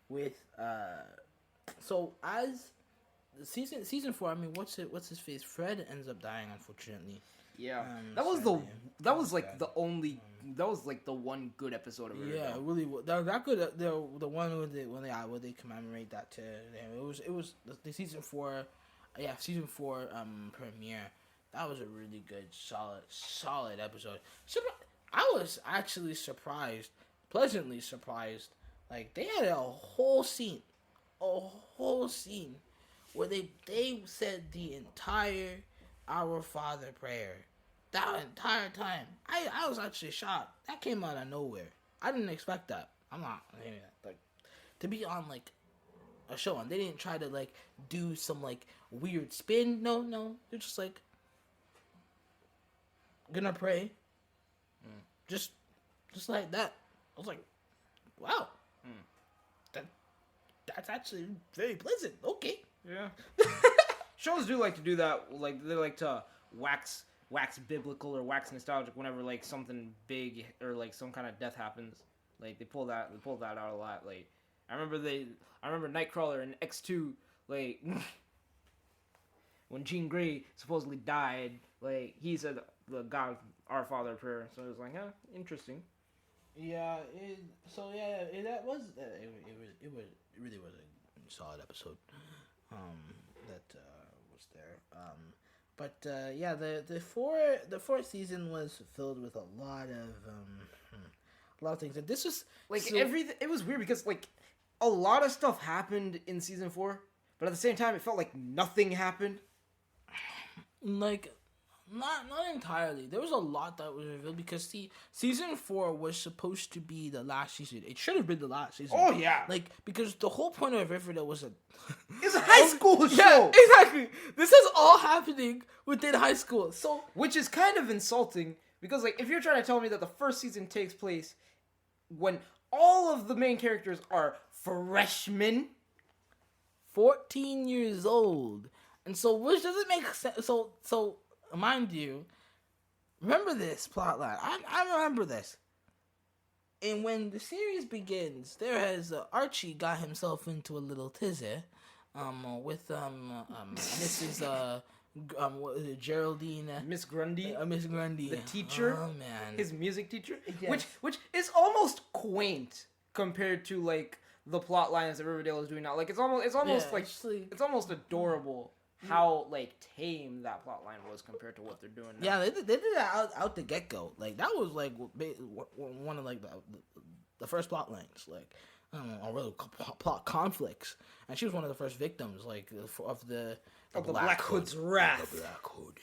S2: with so as season 4. I mean, what's his face? Fred ends up dying, unfortunately.
S1: Yeah, that was the one good episode of Riverdale.
S2: Yeah, it really was. That good. The one where they commemorate that to them. It was the season 4. Yeah, season 4 premiere. That was a really good, solid episode. I was actually pleasantly surprised. Like they had a whole scene where they said the entire Our Father prayer. That entire time, I was actually shocked. That came out of nowhere. I didn't expect that. I'm not like to be on like a show, and they didn't try to like do some like weird spin. No, they're just like gonna pray. Just like that. I was like, wow. That's actually very pleasant. Okay.
S1: Yeah. Shows do like to do that. Like they like to wax biblical or wax nostalgic whenever like something big or like some kind of death happens. Like they pull that out a lot. Like I remember Nightcrawler in X2 like when Jean Grey supposedly died. Like he said the God Our Father prayer. So it was like, interesting.
S2: Yeah. That was it really was a solid episode. That was there. But the fourth season was filled with a lot of things. And this was
S1: like everything. It was weird because like a lot of stuff happened in season 4, but at the same time, it felt like nothing happened.
S2: Like. Not entirely. There was a lot that was revealed because season 4 was supposed to be the last season. It should have been the last season.
S1: Oh yeah,
S2: like because the whole point of Riverdale was
S1: it's a high school show.
S2: Yeah, exactly. This is all happening within high school. So
S1: which is kind of insulting because like if you're trying to tell me that the first season takes place when all of the main characters are freshmen,
S2: 14 years old, and so which doesn't make sense. So. Mind you, remember this plotline. I remember this. And when the series begins, there has Archie got himself into a little tizzy, with Mrs. What is it, Geraldine?
S1: Miss Grundy.
S2: Miss Grundy,
S1: the teacher.
S2: Oh man,
S1: his music teacher,
S2: yes.
S1: which is almost quaint compared to like the plot lines that Riverdale is doing now. Like it's almost adorable. How like tame that plot line was compared to what they're doing now.
S2: Yeah, they did that out the get go. Like that was like one of like the first plot lines, like or really plot conflicts, and she was one of the first victims, like of the
S1: Black Hood's wrath.
S2: The Black Hood.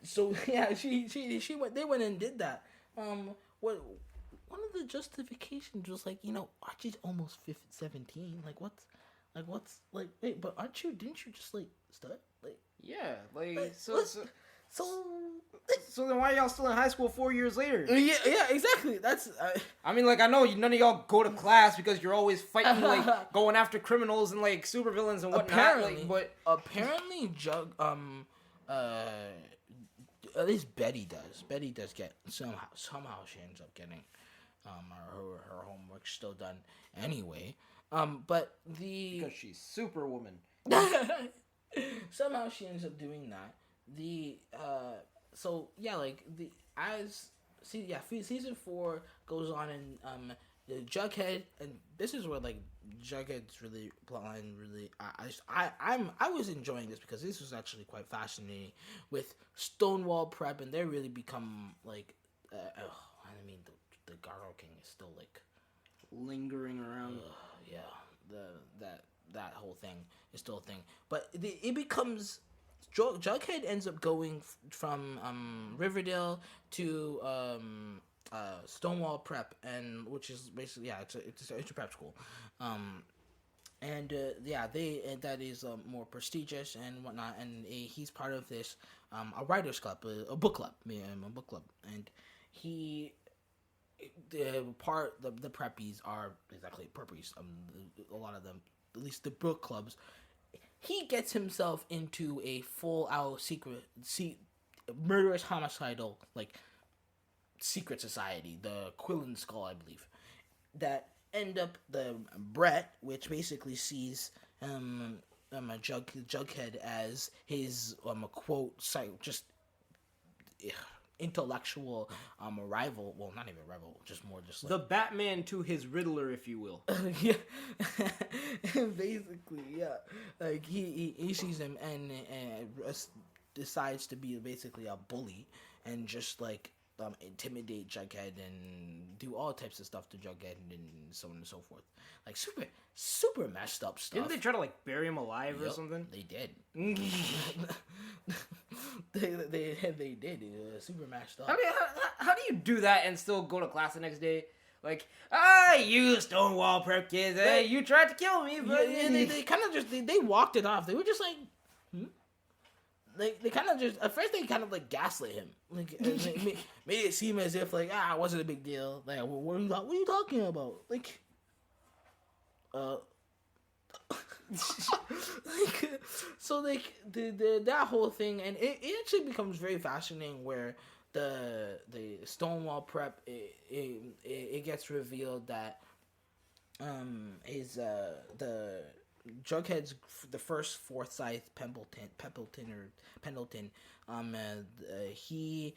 S2: So yeah, she went. They went and did that. What one of the justifications was like, Archie's almost 17. What's wait, but didn't you just like start
S1: yeah, so
S2: so
S1: then why are y'all still in high school 4 years later?
S2: Yeah, exactly. That's
S1: I mean, like I know none of y'all go to class because you're always fighting like going after criminals and like supervillains and whatnot.
S2: Apparently, at least Betty does. Betty does get somehow she ends up getting her homework still done anyway. But
S1: because she's Superwoman.
S2: Somehow she ends up doing that. Season 4 goes on and the Jughead, and this is where like Jughead's really plotline really I was enjoying this because this was actually quite fascinating with Stonewall Prep, and they really become like the Gargoyle King is still like
S1: lingering around.
S2: That whole thing is still a thing, but it becomes Jughead ends up going from Riverdale to Stonewall Prep, and which is basically it's a prep school, that is more prestigious and whatnot, and he's part of this a writers club, a book club, and he. The preppies are exactly preppies. A lot of them, at least the book clubs. He gets himself into a full-out murderous, homicidal, secret society, the Quill and Skull, I believe, that end up the Brett, which basically sees Jughead as his intellectual rival. Well, not even rival, just more just
S1: the Batman to his Riddler, if you will.
S2: Yeah. Basically, yeah. Like he sees him and decides to be basically a bully and just intimidate Jughead and do all types of stuff to Jughead and so on and so forth. Like super messed up stuff.
S1: Didn't they try to bury him alive or something?
S2: They did. They did. It was super mashed up.
S1: I mean, how do you do that and still go to class the next day? You Stonewall Prep kids, hey, you tried to kill me, but
S2: they kind of just they walked it off. They were just like, they kind of just at first they kind of like gaslit him, like made it seem as if like it wasn't a big deal. Like what are you talking about? Like, like so like the that whole thing, and it actually becomes very fascinating where the Stonewall prep it gets revealed that is the Jughead's the first Forsyth Pendleton he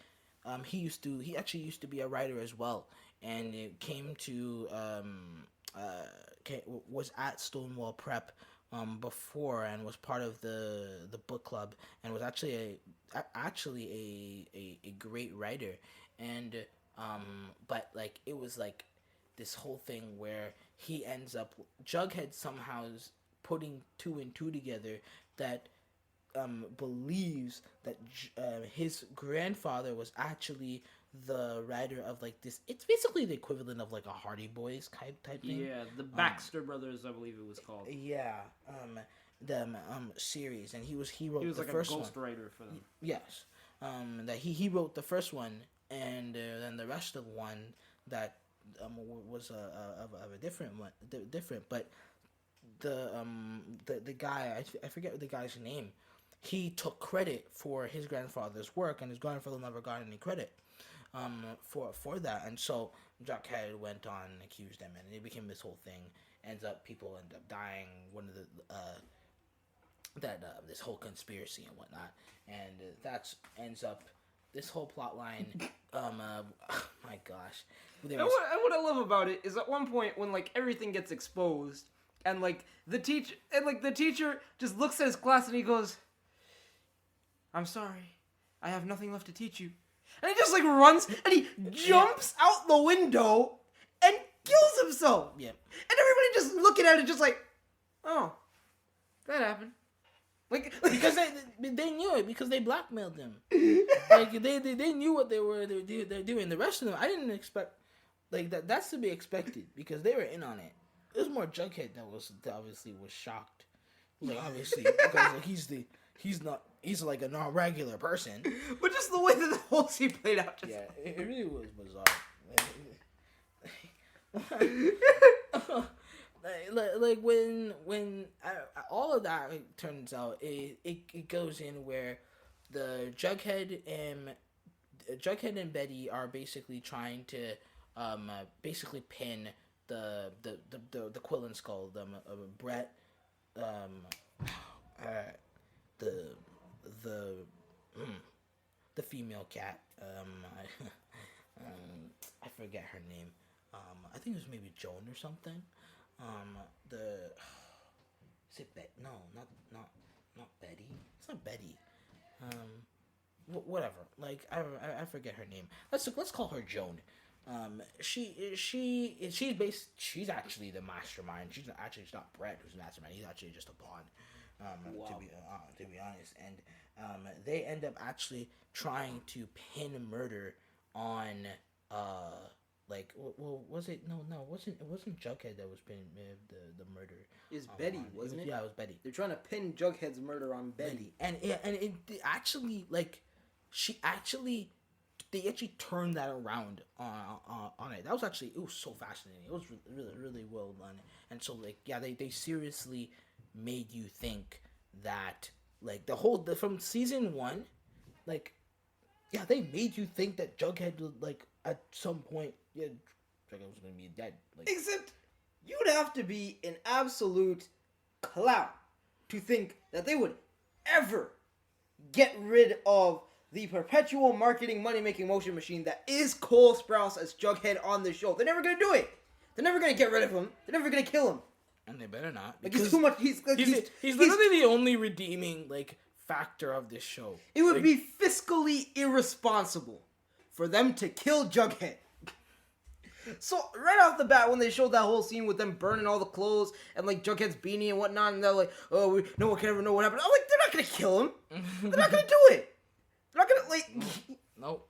S2: actually used to be a writer as well, and it came to was at Stonewall Prep before, and was part of the book club, and was actually a great writer, and but like it was like this whole thing where he ends up Jughead somehow is putting two and two together that believes that his grandfather was actually the writer of like this. It's basically the equivalent of like a Hardy Boys type thing.
S1: Yeah, the Baxter Brothers, I believe it was called.
S2: Yeah, the series, and he wrote
S1: He was
S2: the
S1: like
S2: first
S1: a
S2: one.
S1: ghostwriter for them.
S2: Yes, that he wrote the first one, and then the rest of one that was of a different one, different. But the guy, I forget the guy's name. He took credit for his grandfather's work, and his grandfather never got any credit for that. And so Jughead went on and accused him, and it became this whole thing. People end up dying. One of the this whole conspiracy and whatnot, and that ends up this whole plot line. My gosh.
S1: And what I love about it is at one point when like everything gets exposed, and like the teacher just looks at his class and he goes, "I'm sorry, I have nothing left to teach you," and he just like runs and he jumps out the window and kills himself.
S2: Yep.
S1: And everybody just looking at it, just like, "Oh, that happened." Like
S2: because they knew it, because they blackmailed him. Like they knew what they're doing. The rest of them, I didn't expect like that. That's to be expected because they were in on it. It was more Jughead that obviously was shocked. Like obviously because like he's like a non-regular person.
S1: But just the way that the whole scene played out.
S2: Yeah, it really was bizarre. Like when all of that turns out, it goes in where the Jughead and Betty are basically trying to basically pin the Quill and Skull, Brett, the female cat, I forget her name. I think it was maybe Joan or something. Is it No, not Betty. It's not Betty. Whatever. Like I forget her name. Let's call her Joan. She's actually the mastermind. She's not Brett who's the mastermind. He's actually just a pawn.
S1: Wow.
S2: To be honest, and they end up actually trying to pin murder on like, well, was it? No, it wasn't Jughead that was pinning the murder.
S1: It's Betty, wasn't it?
S2: Yeah, it was Betty.
S1: They're trying to pin Jughead's murder on Betty.
S2: And it actually, like, they actually turned that around on it. That was actually, it was so fascinating. It was really, really well done. And so, like, yeah, they seriously made you think that, like, from season 1, like, yeah, they made you think that Jughead would, like, at some point, yeah, Jughead was gonna be dead. Like,
S1: except you'd have to be an absolute clown to think that they would ever get rid of the perpetual marketing money-making motion machine that is Cole Sprouse as Jughead on the show. They're never gonna do it. They're never gonna get rid of him. They're never gonna kill him.
S2: And they better not.
S1: Like, he's too much. He's
S2: literally the only redeeming, like, factor of this show.
S1: It would be fiscally irresponsible for them to kill Jughead. So right off the bat, when they showed that whole scene with them burning all the clothes and like Jughead's beanie and whatnot, and they're like, "Oh, no one can ever know what happened." I'm like, they're not gonna kill him. They're not gonna do it. They're not gonna like.
S2: Nope.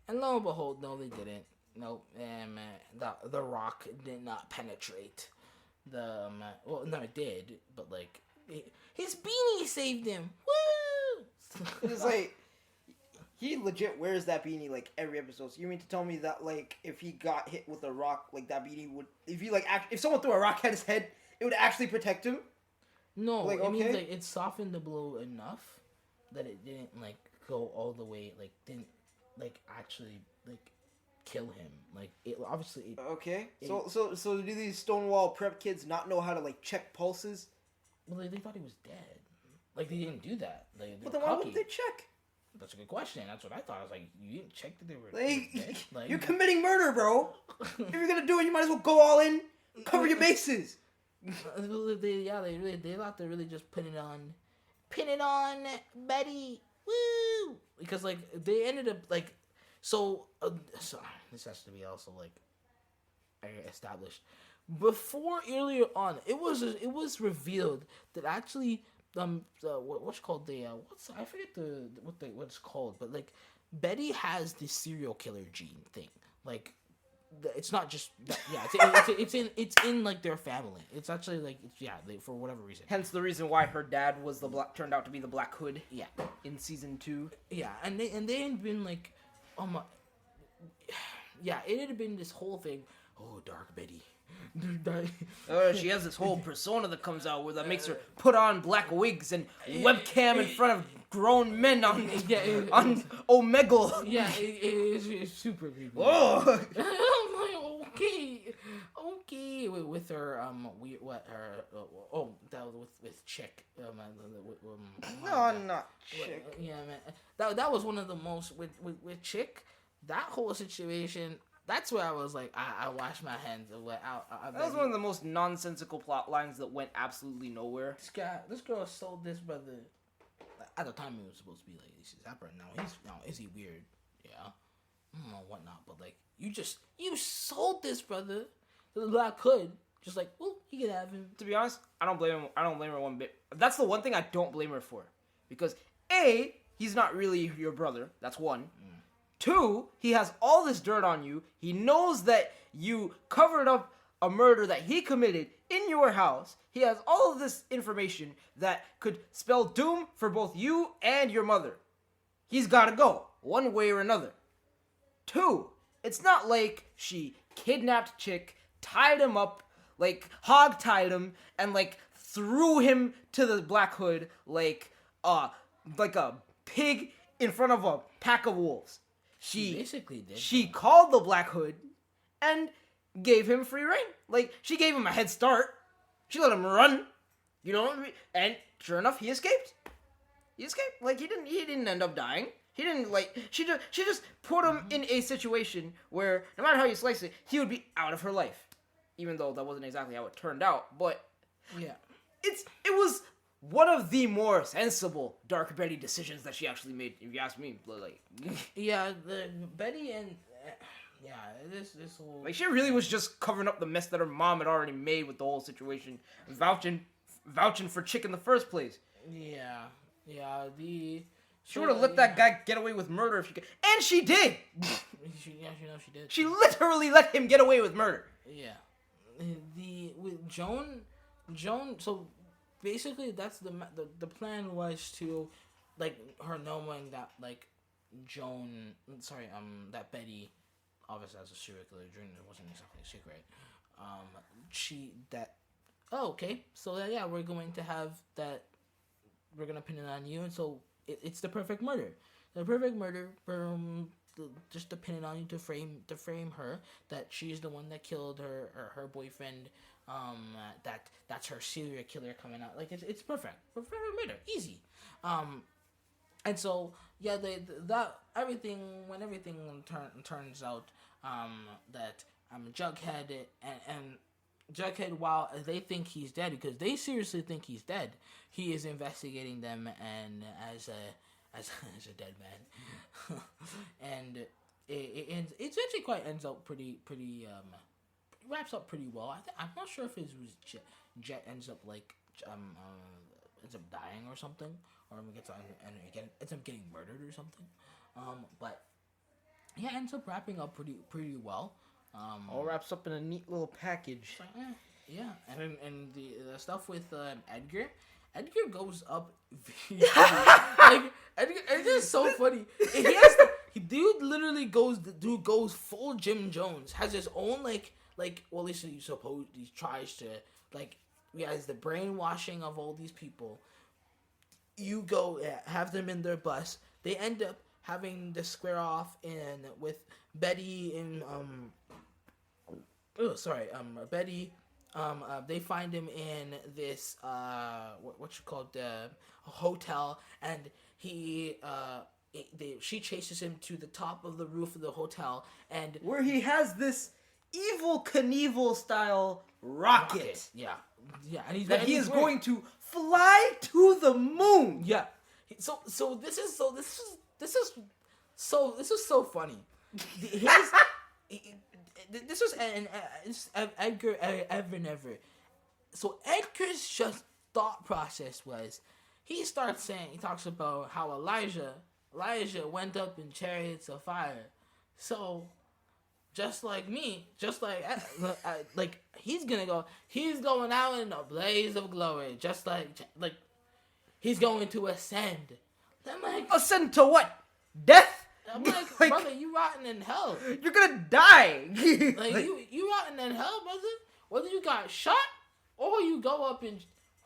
S2: And lo and behold, no, they didn't. Nope. The rock did not penetrate the. Well, no, it did, but like his beanie saved him. Woo!
S1: It's like he legit wears that beanie like every episode. So you mean to tell me that like if he got hit with a rock, like that beanie would, if someone threw a rock at his head, it would actually protect him?
S2: No,
S1: Like,
S2: I mean
S1: okay.
S2: like it softened the blow enough that it didn't like go all the way, like didn't like actually like kill him. Like it obviously.
S1: Okay. So do these Stonewall prep kids not know how to like check pulses?
S2: Well, they thought he was dead. Like they didn't do that. They
S1: But
S2: were
S1: then why
S2: cocky.
S1: wouldn't they check?
S2: That's a good question. That's what I thought. I was like, you didn't check that they were
S1: Like,
S2: dead? Like,
S1: you're committing murder, bro. If you're gonna do it, you might as well go all in, cover your bases.
S2: they thought to really just pin it on Betty. Woo! Because like they ended up like, so this has to be also like established. Before earlier on, it was revealed that actually what's called I forget what it's called, but like Betty has the serial killer gene thing. Like it's not just that, it's in like their family. It's actually like for whatever reason.
S1: Hence the reason why her dad was turned out to be the Black Hood.
S2: Yeah.
S1: In season 2.
S2: Yeah, and they had been like, it had been this whole thing. Oh, Dark Betty.
S1: She has this whole persona that comes out where that makes her put on black wigs and webcam in front of grown men on Omegle.
S2: Yeah, it's super creepy.
S1: Whoa.
S2: Okay. With her that was with Chick.
S1: No, not Chick.
S2: Yeah, man. That was one of the most with Chick. That whole situation. That's where I was like, I washed my hands.
S1: That was one of the most nonsensical plot lines that went absolutely nowhere.
S2: This girl sold this brother. At the time, he was supposed to be like this is Zapper. Now is he weird? Yeah, I don't know whatnot. But like, you sold this brother to the Black Hood. Just like, well, he can have him.
S1: To be honest, I don't blame him. I don't blame her one bit. That's the one thing I don't blame her for, because A, he's not really your brother. That's one. 2, he has all this dirt on you. He knows that you covered up a murder that he committed in your house. He has all of this information that could spell doom for both you and your mother. He's gotta go, one way or another. 2, it's not like she kidnapped Chick, tied him up, like hog-tied him, and like threw him to the Black Hood like a pig in front of a pack of wolves. She
S2: basically did.
S1: She called the Black Hood and gave him free reign. Like, she gave him a head start. She let him run. You know, and sure enough, he escaped. Like, he didn't end up dying. He didn't, like, she just put him in a situation where, no matter how you slice it, he would be out of her life. Even though that wasn't exactly how it turned out, but
S2: yeah,
S1: it was one of the more sensible Dark Betty decisions that she actually made, if you ask me. Like,
S2: yeah, the Betty and this whole,
S1: like, she really was just covering up the mess that her mom had already made with the whole situation, vouching for Chick in the first place.
S2: Yeah.
S1: She would have let that guy get away with murder if she could, and she did.
S2: She did.
S1: She literally let him get away with murder.
S2: Yeah. With Joan. So basically, that's the plan was to, like, her knowing that like that Betty, obviously as a serial killer, it wasn't exactly a secret. Okay, so we're going to have that. We're gonna pin it on you, and so it's the perfect murder. The perfect murder just to pin it on you to frame her that she's the one that killed her boyfriend. That's her serial killer coming out. Like it's perfect. Perfect murder, easy. And so that everything turns out that Jughead and Jughead, while they think he's dead, because they seriously think he's dead, he is investigating them and as a dead man, and it actually ends up pretty wraps up pretty well. I'm not sure if it was Jet ends up like ends up dying or something, or ends up getting murdered or something. But ends up wrapping up pretty well.
S1: All wraps up in a neat little package.
S2: And the stuff with Edgar goes up. Like And it's just so funny. And dude literally goes full Jim Jones. Has his own well, at least he tries to he has the brainwashing of all these people. You go have them in their bus. They end up having to square off with Betty and Betty. They find him in this hotel, and she chases him to the top of the roof of the hotel, and
S1: where he has this Evil Knievel style rocket.
S2: Yeah, and
S1: he is going to fly to the moon.
S2: Yeah. So this is so funny. This was Edgar Evan Ever. So Edgar's just thought process was, he talks about how Elijah went up in chariots of fire. So just like me, he's going out in a blaze of glory, just like he's going to ascend. I'm like,
S1: ascend to what? Death?
S2: I'm like, brother, you rotting in hell.
S1: You're gonna die.
S2: you rotting in hell, brother. Whether you got shot or you go up in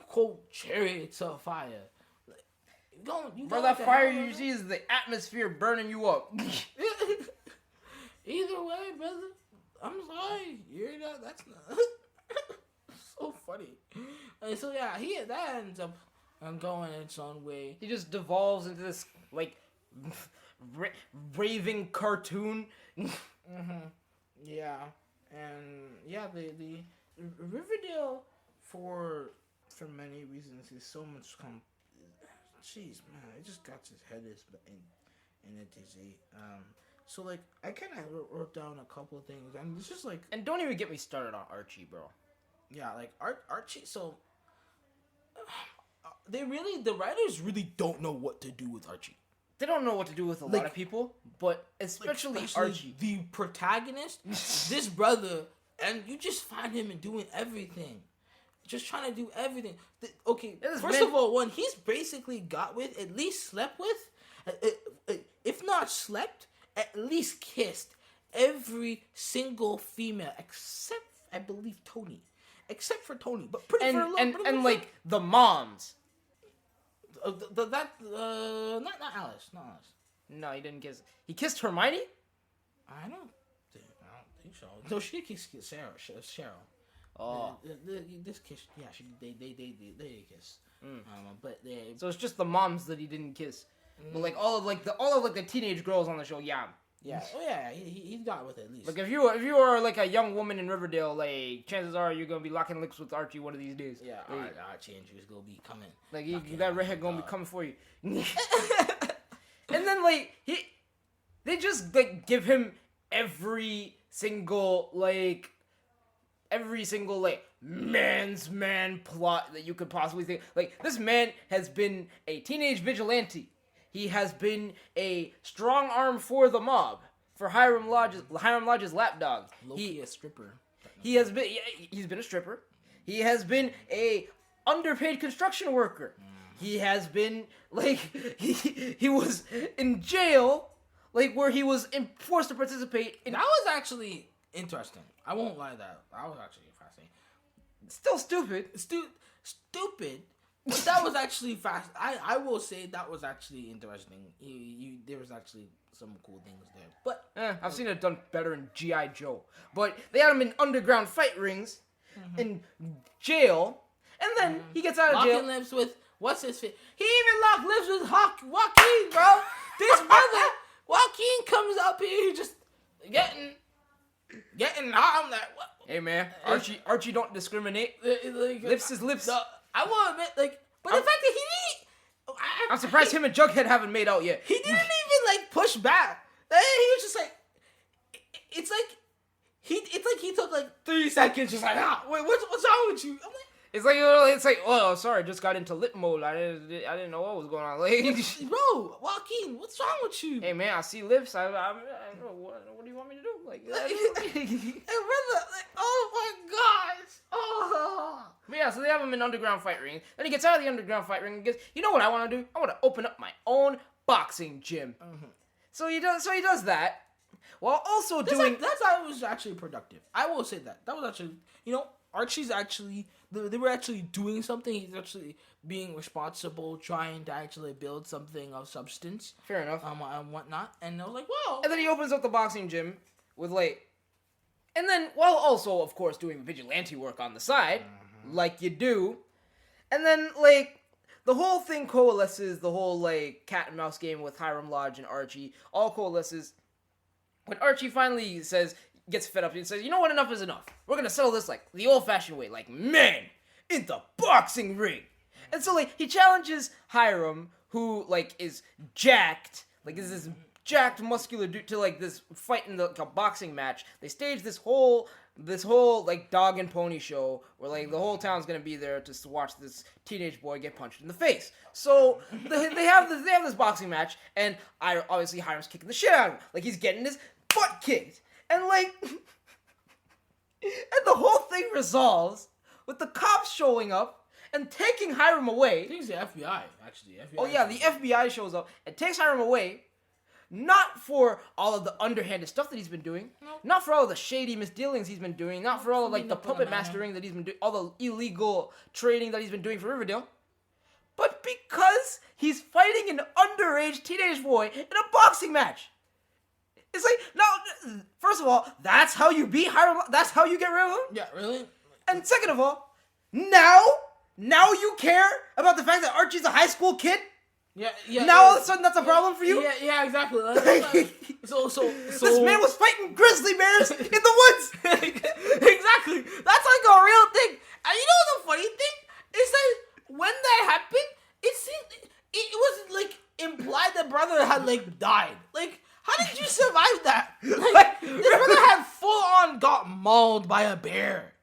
S2: quote chariots of fire.
S1: Bro, that fire you see is the atmosphere burning you up.
S2: Either way, brother, I'm sorry. That's not so funny. And so yeah, that ends up going its own way.
S1: He just devolves into this raving cartoon.
S2: Mm-hmm. Yeah, and yeah, the Riverdale for many reasons is so much jeez, man, it just got his head in a dizzy. So I kind of wrote down a couple of things, and it's just
S1: and don't even get me started on Archie, bro.
S2: Yeah, Archie. So the writers really don't know what to do with Archie.
S1: They don't know what to do with a lot of people, but especially Archie,
S2: the protagonist, this brother, and you just find him doing everything. Just trying to do everything. First of all, one he's basically got with, at least slept with, if not slept, at least kissed every single female except, I believe, Tony. Except for Tony, but
S1: the moms.
S2: Not Alice.
S1: No, he didn't kiss. He kissed Hermione.
S2: I don't think so. No, she kissed Cheryl.
S1: Oh,
S2: this kiss. Yeah, they kiss.
S1: So it's just the moms that he didn't kiss. But all of the teenage girls on the show, yeah.
S2: Yeah. Oh yeah, he got with it at least.
S1: If you are a young woman in Riverdale, chances are you're gonna be locking lips with Archie one of these days.
S2: Yeah, Archie and Drew's gonna be coming.
S1: That redhead gonna be coming for you. And then they just give him every single man's man plot that you could possibly think. This man has been a teenage vigilante. He has been a strong arm for the mob, for Hiram Lodge's lapdog.
S2: Loki, a stripper.
S1: He's been a stripper. He has been a underpaid construction worker. He has been he was in jail, where he was forced to participate in.
S2: That was actually interesting. I won't lie, that was actually fascinating.
S1: Still stupid.
S2: Stupid. But that was actually fast. I will say that was actually interesting. There was actually some cool things there. But
S1: I've seen it done better in G.I. Joe. But they had him in underground fight rings, in jail, and then he gets out of jail.
S2: Locking lips with what's his face? He even locked lips with Joaquin, bro. This brother Joaquin comes up here just getting hot. I'm like, what?
S1: Hey man, Archie don't discriminate. Lips is lips.
S2: I will admit, but the fact that he didn't,
S1: I'm surprised him and Jughead haven't made out yet.
S2: He didn't even push back. He was just it's like he took 3 seconds, just wait, what's wrong with you? I'm like,
S1: it's like, oh, sorry, just got into lip mode. I didn't know what was going on.
S2: Bro, Joaquin, what's wrong with you?
S1: Hey man, I see lips. I what do you want me to do?
S2: Hey brother, oh my gosh, oh.
S1: But yeah, so they have him in underground fight ring. Then he gets out of the underground fight ring and gets, you know what I want to do? I want to open up my own boxing gym. So he does that while also doing.
S2: That's how it was actually productive. I will say that was actually, Archie's actually they were actually doing something. He's actually being responsible, trying to actually build something of substance.
S1: Fair enough.
S2: And whatnot. And I was like, whoa.
S1: And then he opens up the boxing gym with and then while also of course doing vigilante work on the side, like you do. And then the whole thing coalesces, the whole cat and mouse game with Hiram Lodge and Archie all coalesces when Archie finally gets fed up and says, you know what, enough is enough. We're gonna settle this the old-fashioned way, men in the boxing ring. And so he challenges Hiram, who is jacked, is this jacked muscular dude, to this fight in the boxing match. They stage this whole dog and pony show where the whole town's gonna be there to watch this teenage boy get punched in the face. So they have this boxing match, and obviously Hiram's kicking the shit out of him, he's getting his butt kicked, and and the whole thing resolves with the cops showing up and taking Hiram away.
S2: I think it's the FBI, actually.
S1: Oh yeah, the FBI shows up and takes Hiram away. Not for all of the underhanded stuff that he's been doing. Nope. Not for all of the shady misdealings he's been doing. Not for all of the puppet mastering that he's been doing. All the illegal trading that he's been doing for Riverdale. But because he's fighting an underage teenage boy in a boxing match. It's no, first of all, that's how you beat Hiram. That's how you get rid of him?
S2: Yeah, really?
S1: And second of all, now you care about the fact that Archie's a high school kid?
S2: Yeah.
S1: Now all of a sudden that's a problem for you?
S2: Yeah, exactly. So
S1: this man was fighting grizzly bears in the woods.
S2: Exactly. That's a real thing. And you know the funny thing is that when that happened, it was implied that brother had died. How did you survive that? This brother had full on got mauled by a bear.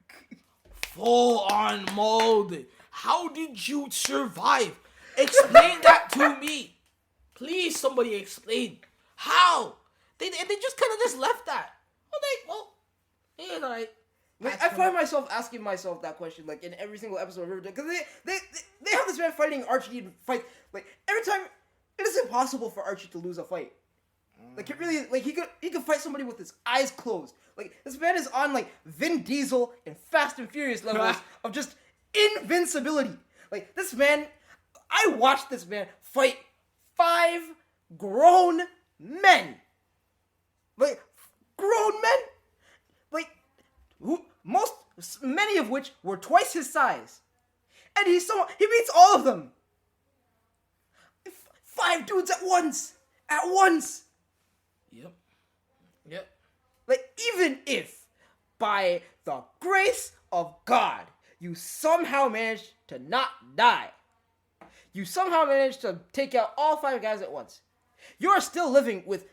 S2: Full on mauled. How did you survive? Explain that to me. Please, somebody explain. How? They just kind of just left that. It's alright.
S1: I find myself asking myself that question, in every single episode of Riverdale, because they have this man fighting Archie in fight. Every time, it is impossible for Archie to lose a fight. It really, he could fight somebody with his eyes closed. This man is on, Vin Diesel and Fast and Furious levels of just invincibility. This man, I watched this man fight 5 grown men. Grown men? Many of which were twice his size. And he beats all of them. 5 dudes at once. At once.
S2: Yep.
S1: Even if, by the grace of God, you somehow managed to not die, you somehow managed to take out all 5 guys at once, you're still living with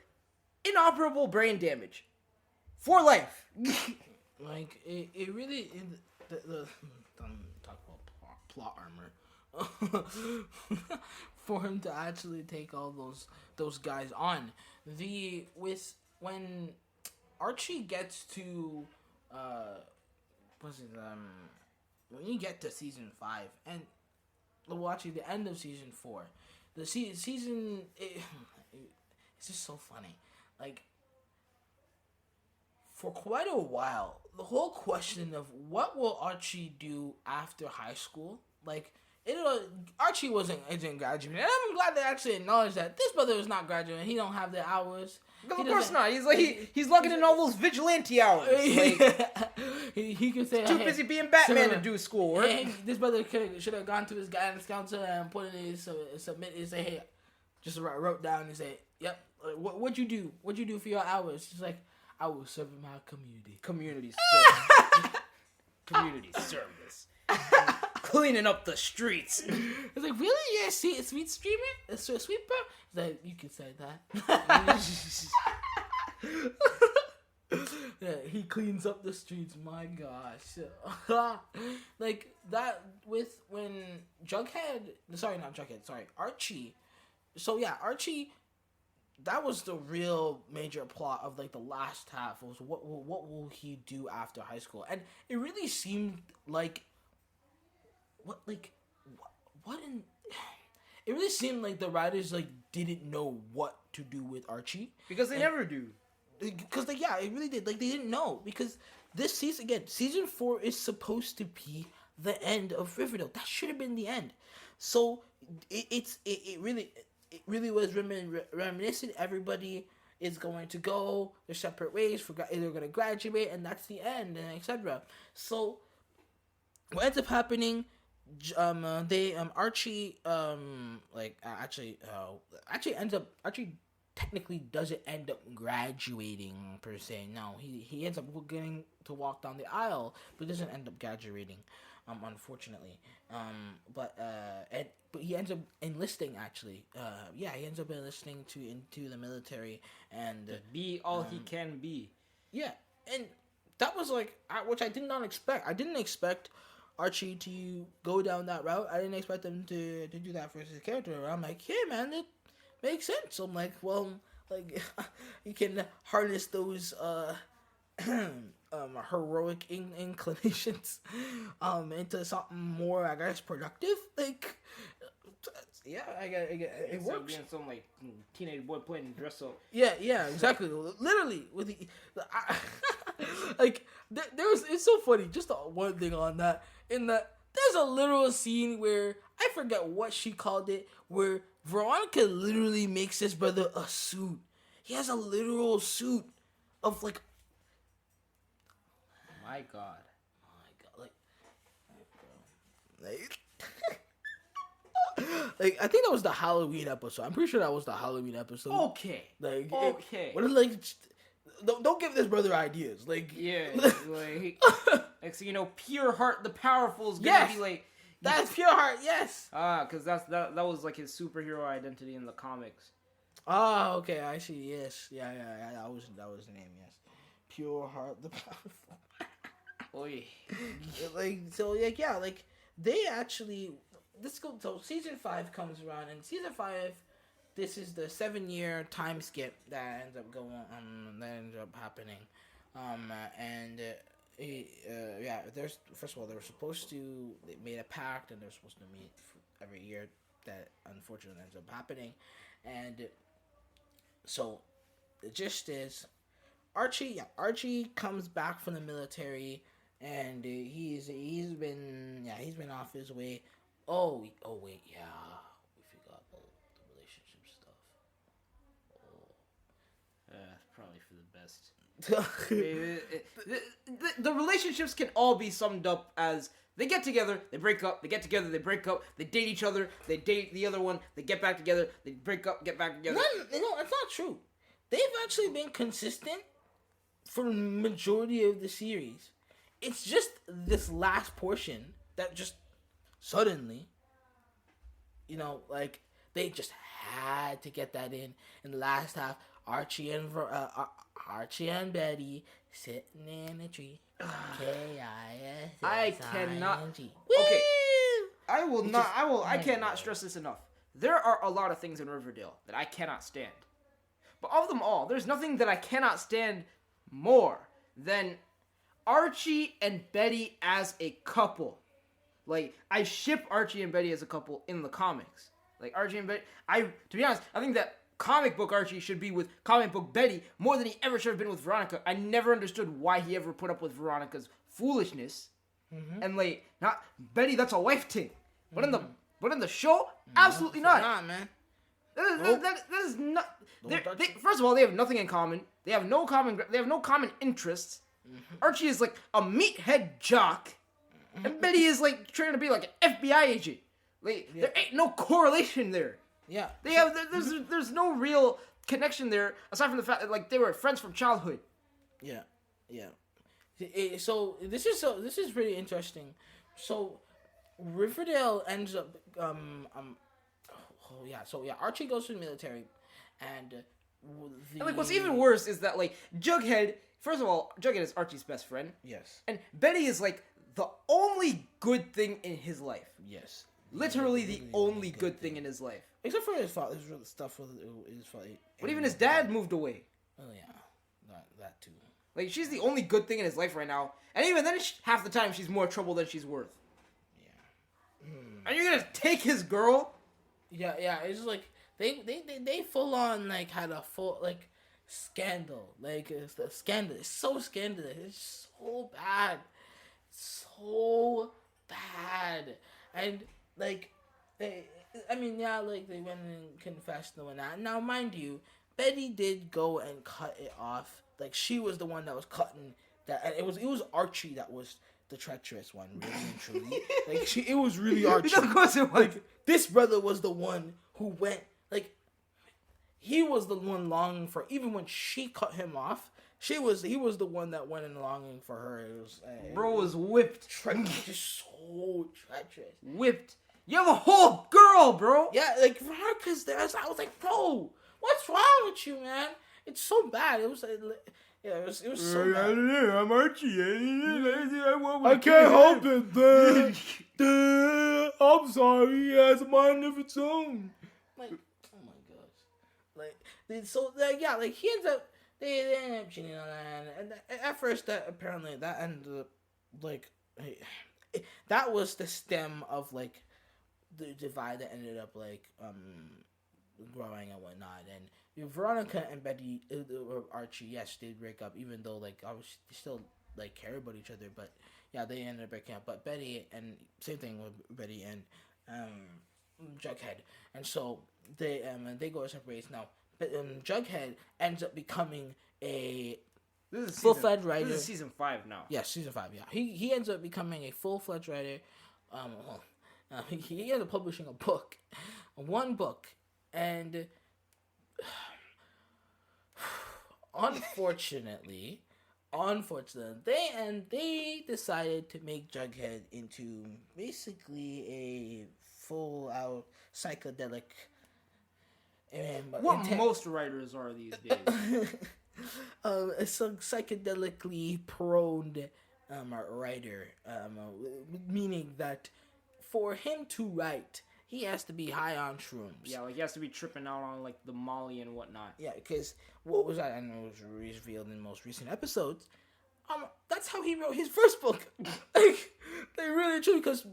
S1: inoperable brain damage. For life.
S2: It really... talk about plot armor. For him to actually take all those guys on. When Archie gets to when you get to season 5 and actually the end of season 4, the season it's just so funny. For quite a while, the whole question of what will Archie do after high school, Archie isn't graduating, and I'm glad they actually acknowledged that this brother is not graduating. He don't have the hours.
S1: Of course not. He's logging in all those vigilante hours.
S2: He can say
S1: too busy being Batman to do schoolwork.
S2: Hey, this brother should have gone to his guidance counselor and put in his submit and say, hey, just wrote down and say, yep, what'd you do? What'd you do for your hours? She's like, I will serve my community.
S1: Community service. Community service. Cleaning up the streets.
S2: It's really? Yeah, sweet streamer? A sweeper? You can say that. Yeah, he cleans up the streets. My gosh. That with when Archie. So yeah, Archie. That was the real major plot of the last half. Was what will he do after high school? And it really seemed it it really seemed like the writers like didn't know what to do with Archie
S1: Because they never do.
S2: because like yeah, it really did. Like they didn't know because this season again, season 4 is supposed to be the end of Riverdale. That should have been the end. So it really was reminiscent. Everybody is going to go their separate ways. They're going to graduate, and that's the end, and etc. So what ends up happening? Archie technically doesn't end up graduating per se. No, he ends up getting to walk down the aisle, but doesn't end up graduating, unfortunately. But he ends up enlisting actually. He ends up enlisting into the military and
S1: Be all he can be.
S2: yeah, and that was like which I did not expect. I didn't expect Archie to go down that route. I didn't expect him to do that for his character. I'm like, yeah, man, it makes sense. So I'm like, well, like you can harness those heroic inclinations into something more, I guess, productive. Like, yeah, I get it works.
S1: Being some like teenage boy playing dress up.
S2: Yeah, exactly. Literally with the like it's so funny. Just one thing on that. In that there's a literal scene where I forget what she called it, where Veronica literally makes his brother a suit. He has a literal suit of like.
S1: My God.
S2: Like I think that was the Halloween episode. I'm pretty sure that was the Halloween episode.
S1: Okay.
S2: Like
S1: okay.
S2: What is like? Don't give this brother ideas. Like
S1: yeah, like so pure heart, the powerful is gonna be like
S2: that's pure heart. Yes.
S1: Because that was like his superhero identity in the comics.
S2: Oh, okay. I see. Yes. Yeah. That was the name. Yes. Pure heart, the powerful.
S1: Oy.
S2: Like they actually. So season 5 comes around, and season 5, this is the 7-year time skip that ends up happening, there's first of all they made a pact, and they're supposed to meet every year. That unfortunately ends up happening, and so the gist is Archie comes back from the military, and he's been off his way. Oh wait, yeah, we forgot about the relationship stuff.
S1: Probably for the best. The relationships can all be summed up as they get together, they break up, they get together, they break up, they date each other, they date the other one, they get back together, they break up, get back together.
S2: No, that's not true. They've actually been consistent for the majority of the series. It's just this last portion that just suddenly, like they just had to get that in the last half. Archie and Betty sitting in a tree. K-I-S.
S1: I cannot. Okay, I will not. I cannot stress this enough. There are a lot of things in Riverdale that I cannot stand, but of them all, there's nothing that I cannot stand more than Archie and Betty as a couple. Like, I ship Archie and Betty as a couple in the comics. Like, Archie and Betty, to be honest, I think that comic book Archie should be with comic book Betty more than he ever should have been with Veronica. I never understood why he ever put up with Veronica's foolishness. Mm-hmm. And, like, not Betty, that's a wife thing. But in the show, absolutely not.
S2: Not, man.
S1: That is not. First of all, they have nothing in common. They have no common interests. Mm-hmm. Archie is like a meathead jock. And Betty is like trying to be like an FBI agent. Like there ain't no correlation there.
S2: Yeah.
S1: There's no real connection there aside from the fact that like they were friends from childhood.
S2: Yeah. So this is pretty interesting. So Riverdale ends up Archie goes to the military, and
S1: like what's even worse is that like Jughead. First of all, Jughead is Archie's best friend.
S2: Yes.
S1: And Betty is like the only good thing in his life.
S2: Yes.
S1: Literally the only good thing in his life.
S2: Except for his father, his stuff with his father.
S1: But even his dad moved away.
S2: Oh yeah, that too.
S1: Like she's the only good thing in his life right now, and even then, half the time she's more trouble than she's worth.
S2: Yeah.
S1: And you're gonna take his girl?
S2: Yeah. It's like they full on like had a full like scandal. Like it's the scandal. It's so scandalous. It's so bad. So bad. And like they, I mean, yeah, like they went and confessed and whatnot. Now, mind you, Betty did go and cut it off. Like she was the one that was cutting that, and it was Archie that was the treacherous one, really and truly. Like it was really Archie.
S1: Of course it was.
S2: Like this brother was the one who went. Like he was the one longing for. Even when she cut him off, he was the one that went and longing for her. It was
S1: Bro was whipped.
S2: Just so treacherous.
S1: Whipped. You have a whole girl, bro.
S2: Yeah, like for her, cause I was like, bro, what's wrong with you, man? It's so bad. It was so bad.
S1: I'm Archie.
S2: I can't help it, Dad. I'm sorry. He has a mind of its own. Like, oh my gosh. Like he ends up. They end up cheating on that, and at first that apparently that ended up like that was the stem of like the divide that ended up like growing and whatnot. And Veronica and Betty or Archie, yes, did break up, even though like obviously they still like care about each other. But yeah, they ended up breaking up. But Betty and same thing with Betty and Jughead, and so they go separate ways now. But Jughead ends up becoming a full-fledged writer.
S1: This is season 5 now.
S2: Yeah, season 5. Yeah, he ends up becoming a full-fledged writer. He ended up publishing one book, and unfortunately, they decided to make Jughead into basically a full-out psychedelic.
S1: Most writers are these days.
S2: It's a psychedelically prone writer, meaning that for him to write, he has to be high on shrooms.
S1: Yeah, like he has to be tripping out on like the Molly and whatnot.
S2: Yeah, because what was that? And it was revealed in the most recent episodes. That's how he wrote his first book. Like, they really true, because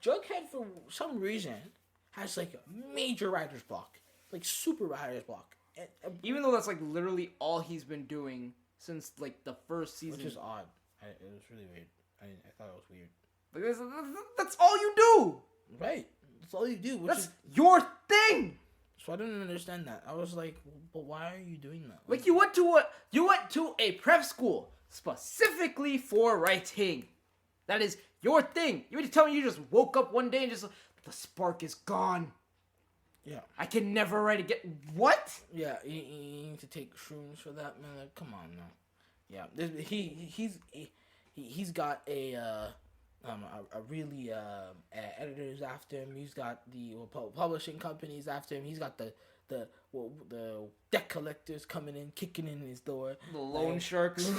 S2: Jughead for some reason has like a major writer's block. Like super writer's block.
S1: Even though that's like literally all he's been doing since like the first season.
S2: Which is odd. It was really weird. I thought it was weird.
S1: Like that's all you do.
S2: Right. That's all you do.
S1: That's your thing.
S2: So I didn't understand that. I was like, but why are you doing that?
S1: Like you went to a prep school specifically for writing. That is your thing. You mean to tell me you just woke up one day and just the spark is gone?
S2: Yeah.
S1: I can never write again. What?
S2: Yeah, you need to take shrooms for that, man. Like, come on now. Yeah, he's got a really editors after him. He's got the publishing companies after him. He's got the deck collectors coming in, kicking in his door.
S1: The loan sharks.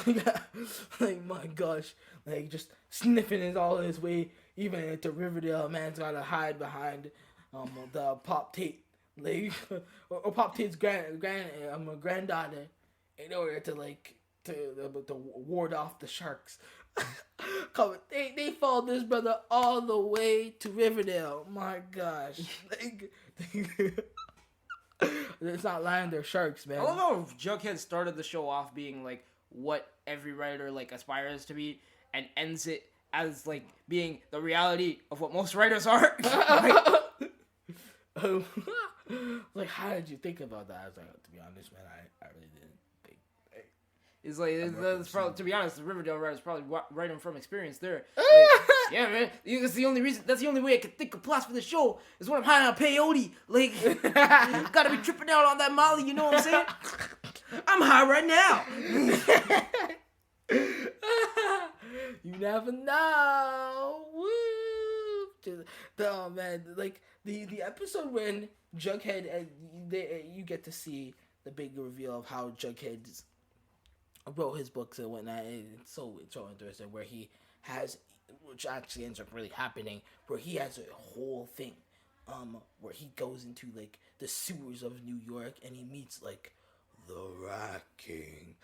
S2: Like my gosh, like just sniffing is all his way. Even at the Riverdale, man's gotta hide behind the Pop Tate, like or Pop Tate's granddaughter, in order to ward off the sharks. They followed this brother all the way to Riverdale. My gosh, it's not lying, they're sharks, man.
S1: I love how Jughead started the show off being like what every writer like aspires to be, and ends it as like being the reality of what most writers are.
S2: Like, how did you think about that? I was like, to be honest, man, I really didn't think.
S1: It's like that's probably, to be honest, the Riverdale writers probably writing from experience there. Like, yeah, man, that's the only reason. That's the only way I can think of plots for the show is when I'm high on peyote. Like, gotta be tripping out on that Molly. You know what I'm saying? I'm high right now.
S2: You never know. Woo! Oh man, like the episode when Jughead and you get to see the big reveal of how Jughead wrote his books and whatnot. It's so interesting where he has, which actually ends up really happening, where he has a whole thing, where he goes into like the sewers of New York and he meets like the Rat King.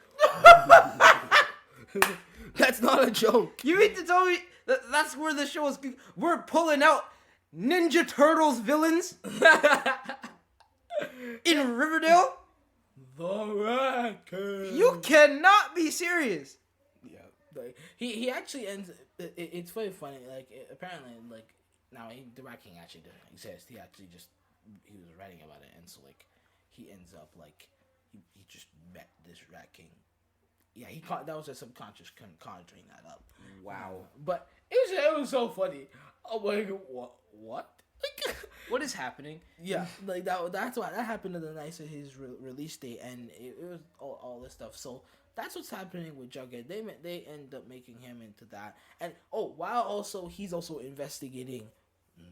S2: That's not a joke.
S1: You mean to tell me that's where the show is? We're pulling out Ninja Turtles villains in Riverdale?
S2: The Rat King.
S1: You cannot be serious.
S2: Yeah, like he actually ends. It's very funny. Like apparently, like now the Rat King actually doesn't exist. He actually just he was writing about it, and so like he ends up like he just met this Rat King. Yeah, that was a subconscious conjuring that up.
S1: Wow.
S2: But it was so funny. I'm like, what? Like,
S1: What is happening?
S2: yeah, like that's why that happened on the night of his release date, and it was all this stuff. So that's what's happening with Jughead. They end up making him into that, and while also he's also investigating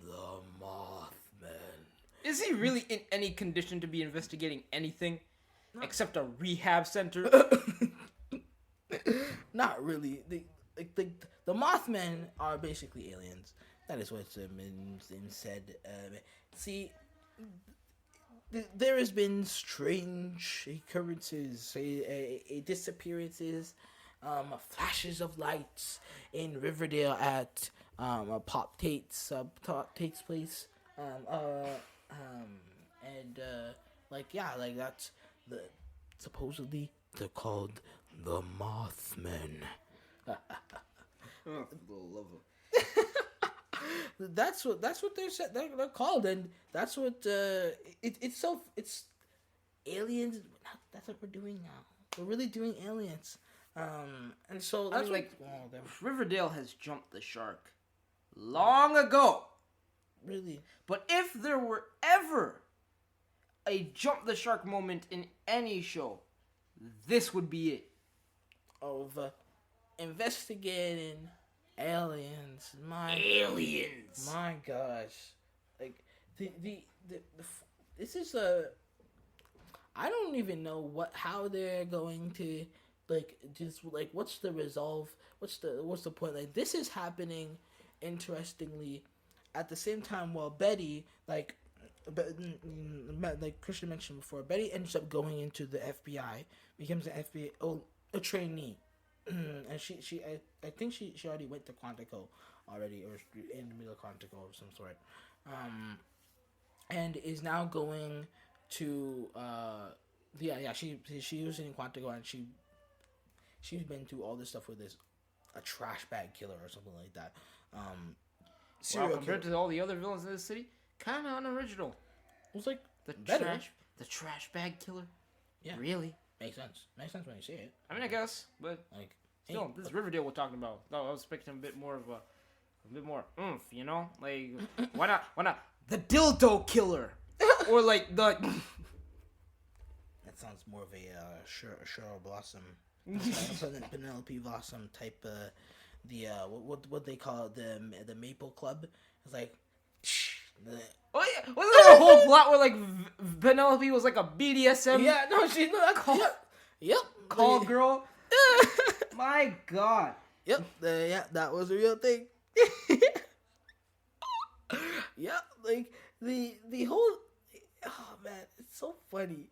S2: the Mothman.
S1: Is he really in any condition to be investigating anything except a rehab center?
S2: Not really. The Mothmen are basically aliens. That is what's been said. See, there has been strange occurrences, disappearances, flashes of lights in Riverdale at Pop Tate's place, and that's supposedly they're called the Mothmen.
S1: Oh, love it.
S2: That's what they're called, and that's what it's aliens. That's what we're doing now. We're really doing aliens, and so that's
S1: Riverdale has jumped the shark long ago.
S2: really.
S1: But if there were ever a jump the shark moment in any show, this would be it.
S2: Of investigating aliens.
S1: Aliens.
S2: My gosh, like the this is I don't even know how they're going to what's the resolve, what's the point. Like this is happening interestingly at the same time while Betty like Christian mentioned before, Betty ends up going into the FBI, becomes an FBI a trainee. And I think she already went to Quantico already, or in the middle of Quantico of some sort, and is now going to she was in Quantico, and she's been through all this stuff with a trash bag killer or something like that.
S1: Compared to all the other villains in this city, kind of unoriginal.
S2: It was like
S1: the
S2: better.
S1: The trash bag killer.
S2: Yeah,
S1: really
S2: makes sense when you see it.
S1: I mean, I guess, but
S2: like
S1: still, this is Riverdale we're talking about. No, I was expecting a bit more oomph, you know? Like, why not the dildo killer, or like the.
S2: That sounds more of a Cheryl Blossom, Penelope Blossom type. What they call it, the Maple Club. It's like.
S1: Oh yeah, wasn't there a whole plot where like Penelope was like a BDSM?
S2: Yeah, no, yep,
S1: call girl. My God.
S2: Yep, that was a real thing. Yeah, like the whole. Oh man, it's so funny.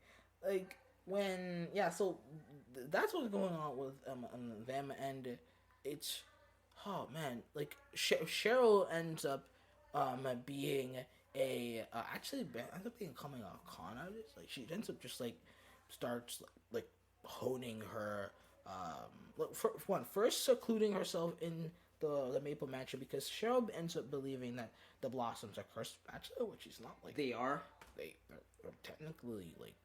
S2: Like when so that's what's going on with them, and it's man, like Cheryl ends up being ends up becoming a con artist. Like she ends up just like starts like honing her first secluding herself in the Maple Mansion, because Cheryl ends up believing that the Blossoms are cursed, actually, which is not. Like
S1: they are.
S2: They're technically like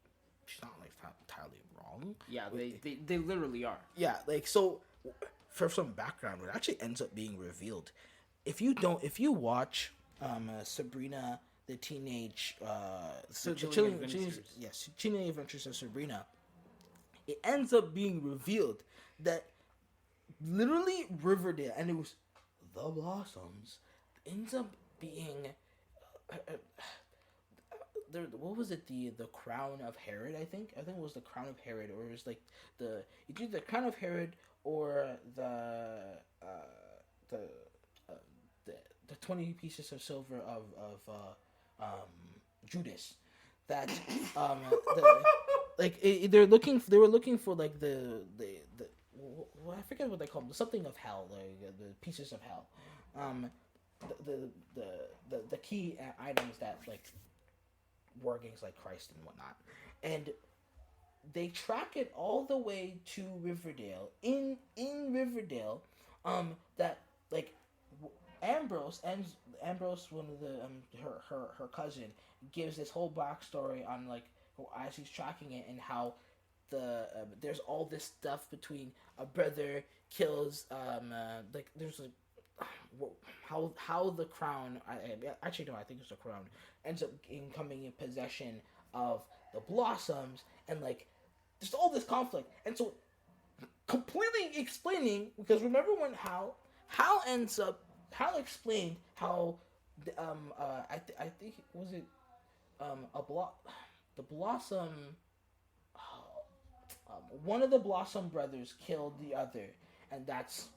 S2: she's not like entirely wrong.
S1: Yeah, they literally are.
S2: Yeah, like so. For some background, it actually ends up being revealed. If you watch Sabrina the Teenage Teenage Adventures of Sabrina, it ends up being revealed that literally Riverdale, and it was the Blossoms, ends up being what was it, the Crown of Herod? I think it was the Crown of Herod, or it was like either the Crown of Herod or the 20 pieces of silver of Judas. That they were looking for like the I forget what they call them, something of hell, the pieces of hell. The key items that like war against like Christ and whatnot, and they track it all the way to Riverdale. In Riverdale, that like Ambrose and Ambrose, one of the her cousin, gives this whole backstory on like as he's tracking it and how the there's all this stuff between a brother kills like there's a how the crown actually no I think it's the crown ends up coming in possession of the blossoms, and like there's all this conflict, and so completely explaining, because remember when Hal explained how I think was it the blossom one of the Blossom brothers killed the other, and that's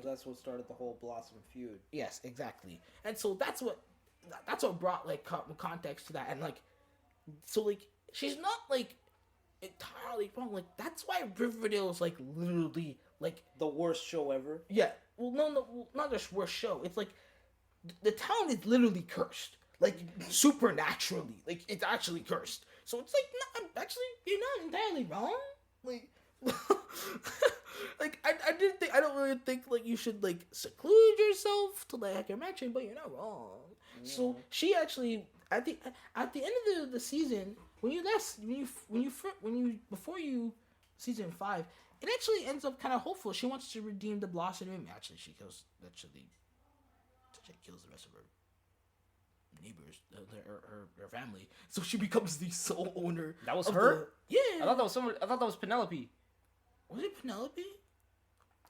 S1: that's what started the whole Blossom feud.
S2: Yes, exactly. And so that's what brought like context to that, and like so like she's not like entirely wrong. Like that's why Riverdale is like literally like
S1: The worst show ever.
S2: yeah. Well, no, not just worst show. It's like the town is literally cursed, like supernaturally. Like it's actually cursed. So it's like actually you're not entirely wrong. Like, like I don't really think like you should like seclude yourself to like your mention, but you're not wrong. Yeah. So she actually at the end of the season before season 5, it actually ends up kind of hopeful. She wants to redeem the Blossom Room. Actually, she kills the rest of her neighbors, her family. So she becomes the sole owner.
S1: That was her?
S2: Yeah.
S1: I thought that was Penelope.
S2: Was it Penelope?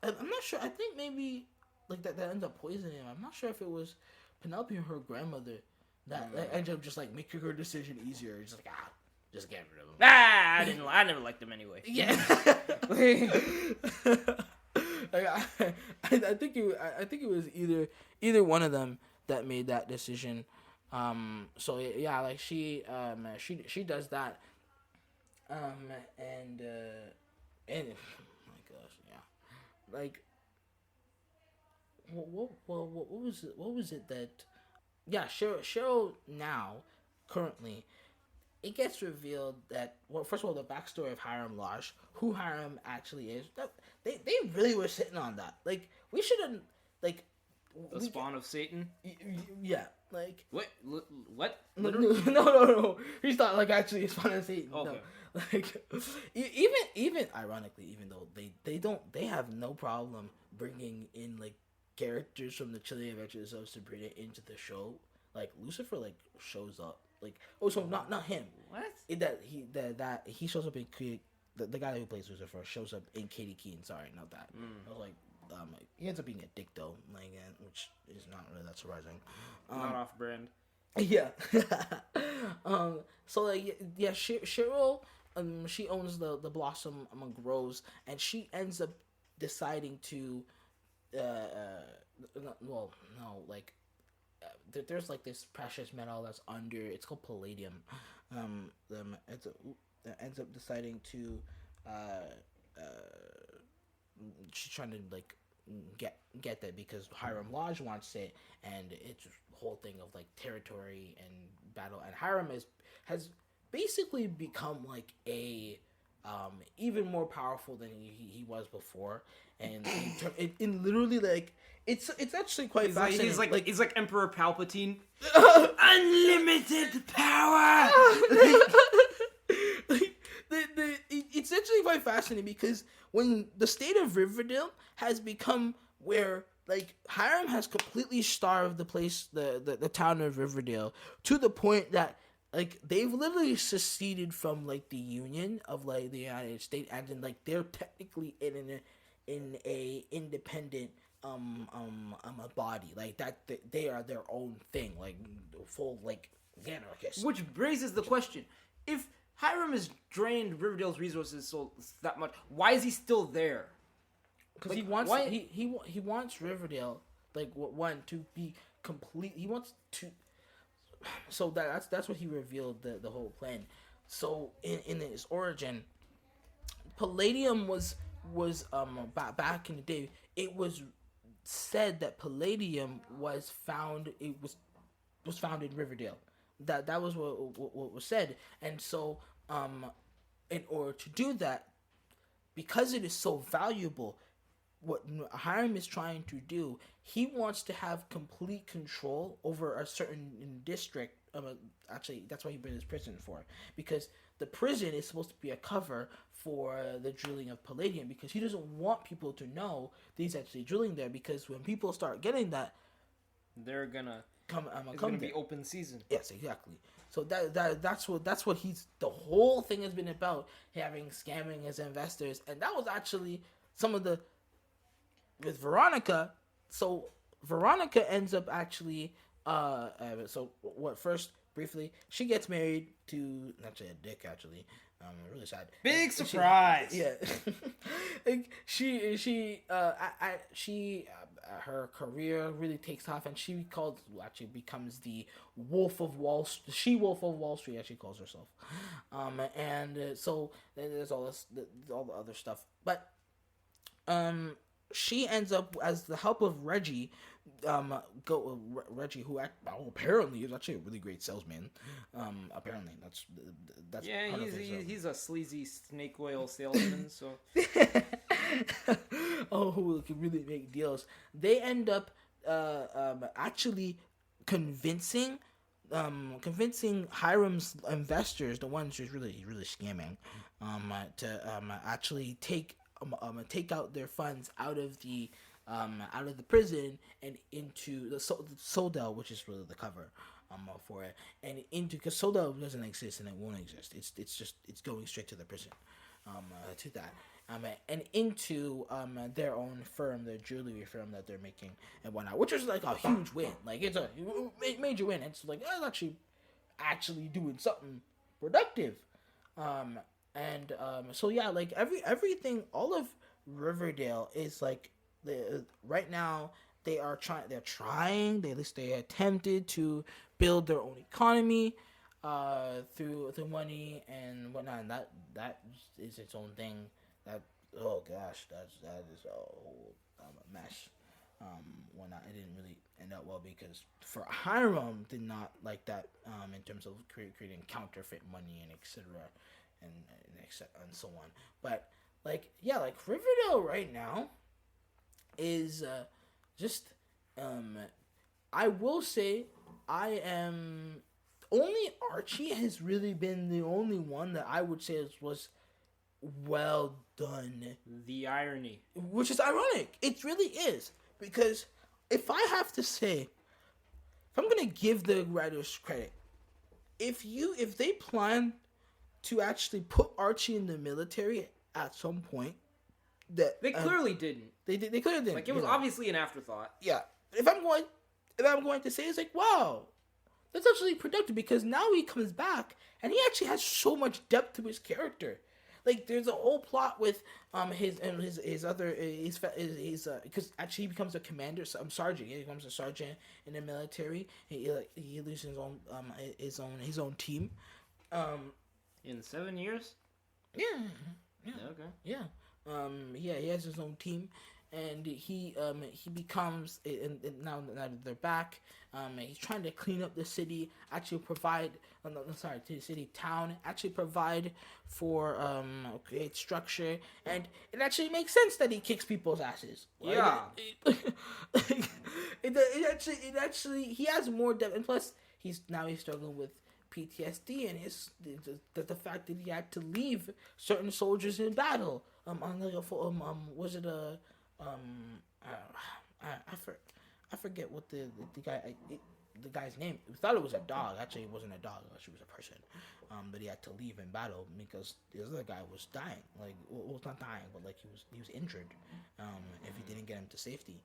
S2: I'm not sure. I think maybe like that ended up poisoning him. I'm not sure if it was Penelope or her grandmother that ended up just like making her decision easier. It's just like just get rid of him.
S1: I never liked him anyway.
S2: Yeah. I think it was either one of them that made that decision. So yeah, like she does that. And oh my gosh, yeah. Like what was it that yeah, Cheryl now currently it gets revealed that, well, first of all, the backstory of Hiram Lodge, who Hiram actually is. They really were sitting on that. Like, we should have, like...
S1: The spawn of Satan?
S2: Yeah, like...
S1: What?
S2: No. He's not, like, actually a spawn of Satan. Okay. No. Like, even ironically, even though they have no problem bringing in, like, characters from the Chilling Adventures of Sabrina into the show. Like, Lucifer, like, shows up. Like, so not him.
S1: What?
S2: That he shows up in the guy who plays Lucifer shows up in Katie Keene. Sorry, not that. I was like, he ends up being a dick though, like, which is not really that surprising.
S1: Not off brand.
S2: Yeah. So like yeah, Cheryl, she owns the Blossom among Groves, and she ends up deciding to, there's like this precious metal that's under. It's called palladium. That ends up deciding to. She's trying to like get that because Hiram Lodge wants it, and it's a whole thing of like territory and battle. And Hiram has basically become like a even more powerful than he was before, and in literally like. It's actually quite fascinating.
S1: He's like Emperor Palpatine. Unlimited power.
S2: It's actually quite fascinating because when the state of Riverdale has become where like Hiram has completely starved the place, the town of Riverdale, to the point that like they've literally seceded from like the Union of like the United States, and then like they're technically in a independent a body like that. They are their own thing, like full like anarchists.
S1: Which raises the question: if Hiram has drained Riverdale's resources so that much, why is he still there?
S2: Because he wants Riverdale like one to be complete. He wants to. So that's what he revealed the whole plan. So in his origin, Palladium was back in the day. It was said that Palladium was found. It was was found in Riverdale. That was what was said, and so in order to do that, because it is so valuable, what Hiram is trying to do, he wants to have complete control over a certain district. Actually, that's what he brings his prison for, because the prison is supposed to be a cover for the drilling of palladium, because he doesn't want people to know that he's actually drilling there, because when people start getting that,
S1: they're gonna
S2: it's
S1: gonna be open season.
S2: Yes, exactly. So that's what he's the whole thing has been about, having scamming his investors, and that was actually some of the with Veronica. So Veronica ends up actually so what first briefly she gets married to actually a dick actually. Really sad.
S1: Big surprise.
S2: Like she her career really takes off, and she actually becomes the Wolf of Wall Street, as she calls herself. So then there's all the other stuff, but she ends up, as the help of Reggie, Reggie, who apparently is actually a really great salesman. Apparently that's
S1: yeah, he's a sleazy snake oil salesman. So
S2: who can really make deals. They end up actually convincing Hiram's investors, the ones who's really scamming, to actually take out their funds out of the prison and into the Soldel, which is really the cover for it, and into, because Soldel doesn't exist and it won't exist. It's going straight to the prison, to that. And into their own firm, their jewelry firm that they're making and whatnot, which is like a huge win. Like it's a major win. It's like actually doing something productive. So yeah, like everything, all of Riverdale is like right now they're at least they attempted to build their own economy through money and whatnot, and that is its own thing. That oh gosh, that is a whole mess. Whatnot, it didn't really end up well, because for Hiram did not like that in terms of creating counterfeit money and etc. and so on. But like Riverdale right now is just I will say I am only Archie has really been the only one that I would say was well done.
S1: The irony,
S2: which is ironic, it really is, because if I have to say, if I'm gonna give the writers credit, if they plan to actually put Archie in the military at some point, that
S1: they clearly didn't.
S2: They clearly didn't.
S1: Like it was obviously an afterthought.
S2: Yeah. If I'm going to say, it's like, wow, that's actually productive, because now he comes back and he actually has so much depth to his character. Like there's a whole plot with his because actually he becomes a commander, sergeant. He becomes a sergeant in the military. He leads his own team.
S1: In 7 years.
S2: Yeah.
S1: Okay.
S2: Yeah. He has his own team, and he becomes, and now that they're back, he's trying to clean up the city, actually provide, to the city town, actually provide for create structure, and it actually makes sense that he kicks people's asses. Like,
S1: yeah.
S2: It actually he has more depth, and plus he's struggling with PTSD, and the fact that he had to leave certain soldiers in battle. Was it a I forget what the guy's name. We thought it was a dog. Actually, it wasn't a dog. She was a person. But he had to leave in battle because the other guy was dying. Like, well, not dying, but like he was injured. If he didn't get him to safety.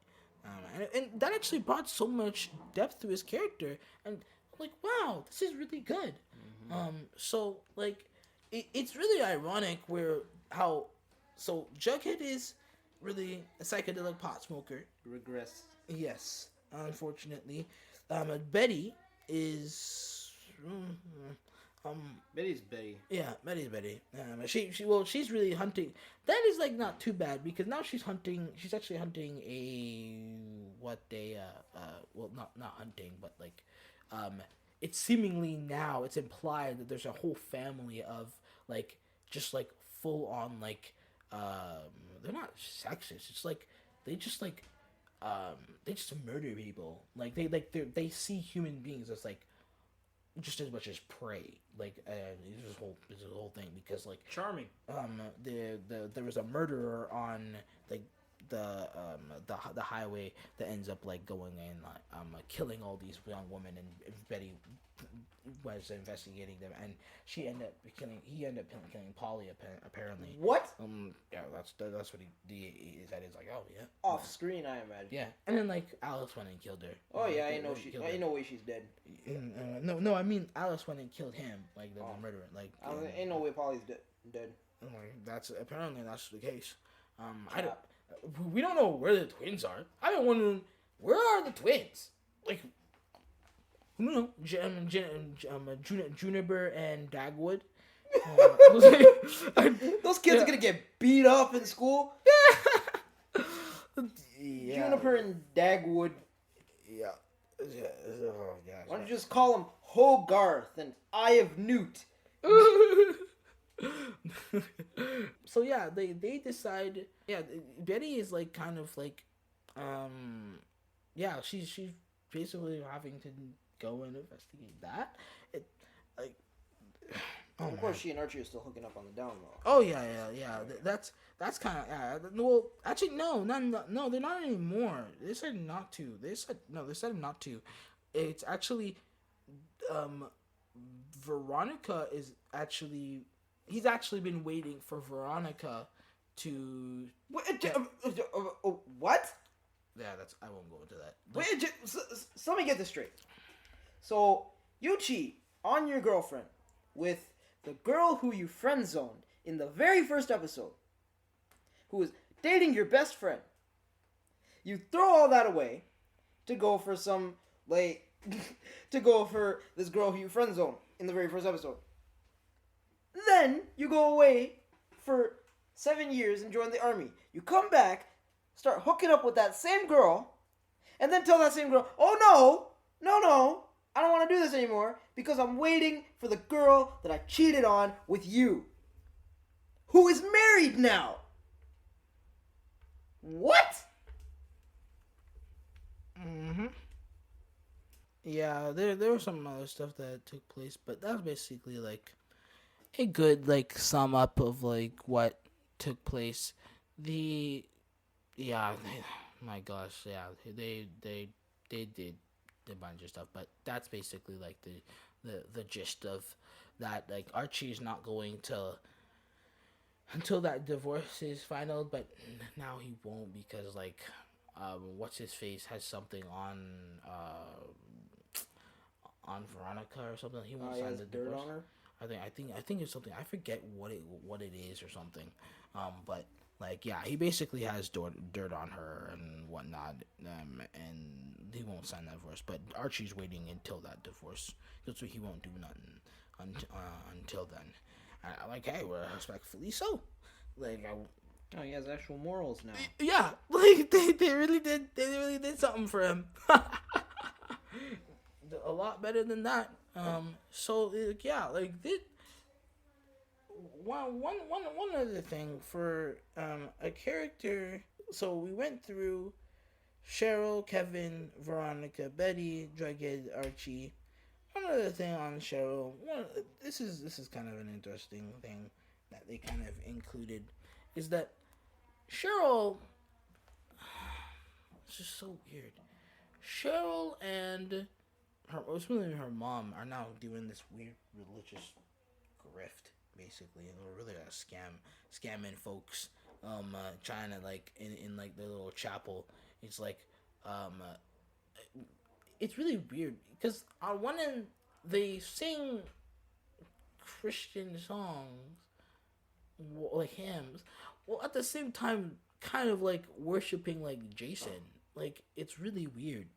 S2: And that actually brought so much depth to his character, and like, wow, this is really good. So like, it's really ironic so Jughead is really a psychedelic pot smoker.
S1: Regress.
S2: Yes, unfortunately. Betty is
S1: Betty's Betty.
S2: Yeah, Betty's Betty. She's really hunting. That is like not too bad, because now she's hunting. She's actually hunting not hunting, but like it's seemingly now it's implied that there's a whole family of like just like full on like they're not sexist. It's like they just like they just murder people. Like they see human beings as like just as much as prey. Like this whole thing because like
S1: Charming.
S2: there was a murderer on like the highway that ends up like going and killing all these young women, and Betty was investigating them, and he ended up killing Polly apparently.
S1: What?
S2: Yeah, that's what he said. He's like, oh yeah,
S1: Off screen, I imagine.
S2: yeah, and then like Alice went and killed her.
S1: Oh yeah, I know way she's dead.
S2: No, I mean Alice went and killed him, like the murderer. Like
S1: Ain't no way Polly's dead.
S2: That's apparently that's the case. We don't know where the twins are. I've been wondering, where are the twins? Like, no, Juniper and Dagwood.
S1: Those kids are gonna get beat up in school.
S2: Yeah.
S1: Juniper and Dagwood.
S2: Yeah. Oh, gosh.
S1: Why don't you just call them Hogarth and Eye of Newt?
S2: So yeah, they decide. Yeah, Betty is like kind of like, yeah, she's basically having to go and investigate that.
S1: Of course, she and Archie are still hooking up on the down low.
S2: Oh yeah. That's kind of well, actually no, they're not anymore. They said not to. They said not to. It's actually, Veronica is actually. He's actually been waiting for Veronica to.
S1: What?
S2: Yeah, I won't go into that.
S1: Wait, so let me get this straight. So you cheat on your girlfriend with the girl who you friend zoned in the very first episode, who is dating your best friend. You throw all that away to go for some to go for this girl who you friend zoned in the very first episode. Then you go away for 7 years and join the army. You come back, start hooking up with that same girl, and then tell that same girl, oh no, I don't want to do this anymore because I'm waiting for the girl that I cheated on with you, who is married now. What?
S2: Mm-hmm. Yeah, there was some other stuff that took place, but that was basically like a good like sum up of like what took place. My gosh, yeah, they did a bunch of stuff, but that's basically like the gist of that. Like Archie's not going to until that divorce is final, but now he won't because like what's his face has something on Veronica or something. He won't sign the divorce.
S1: Dirt on her?
S2: I think it's something. I forget what it is or something. But like yeah, he basically has dirt on her and whatnot. And he won't sign that divorce. But Archie's waiting until that divorce, so he won't do nothing until then. I'm like, hey, we're respectfully so. Like
S1: Oh, he has actual morals now.
S2: yeah, like they really did something for him. A lot better than that. So yeah, like this. One other thing for a character. So we went through Cheryl, Kevin, Veronica, Betty, Jughead, Archie. One other thing on Cheryl. This is kind of an interesting thing that they kind of included is that Cheryl. It's just so weird. Cheryl and her mom are now doing this weird religious grift, basically. They're really scamming folks, trying to like in like their little chapel. It's like, it's really weird because on one end they sing Christian songs, like hymns, while at the same time kind of like worshiping like Jason. Like it's really weird.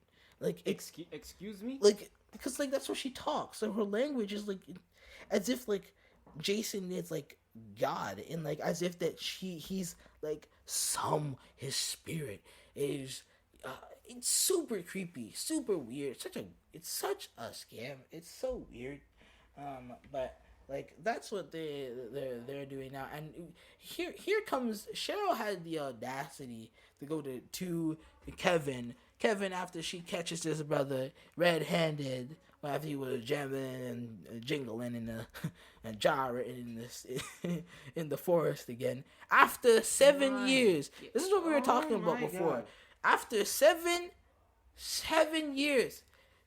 S2: Like
S1: excuse me?
S2: Like because like that's what she talks. So her language is like as if like Jason is like God, and like as if that he's like his spirit is it's super creepy, super weird. It's such a scam. It's so weird. But like that's what they're doing now. And here comes Cheryl had the audacity to go to Kevin. Kevin after she catches his brother red-handed after he was jamming and jingling and gyrating in this in the forest again. After 7 years, this is what we were talking about before.
S1: God.
S2: After 7 years,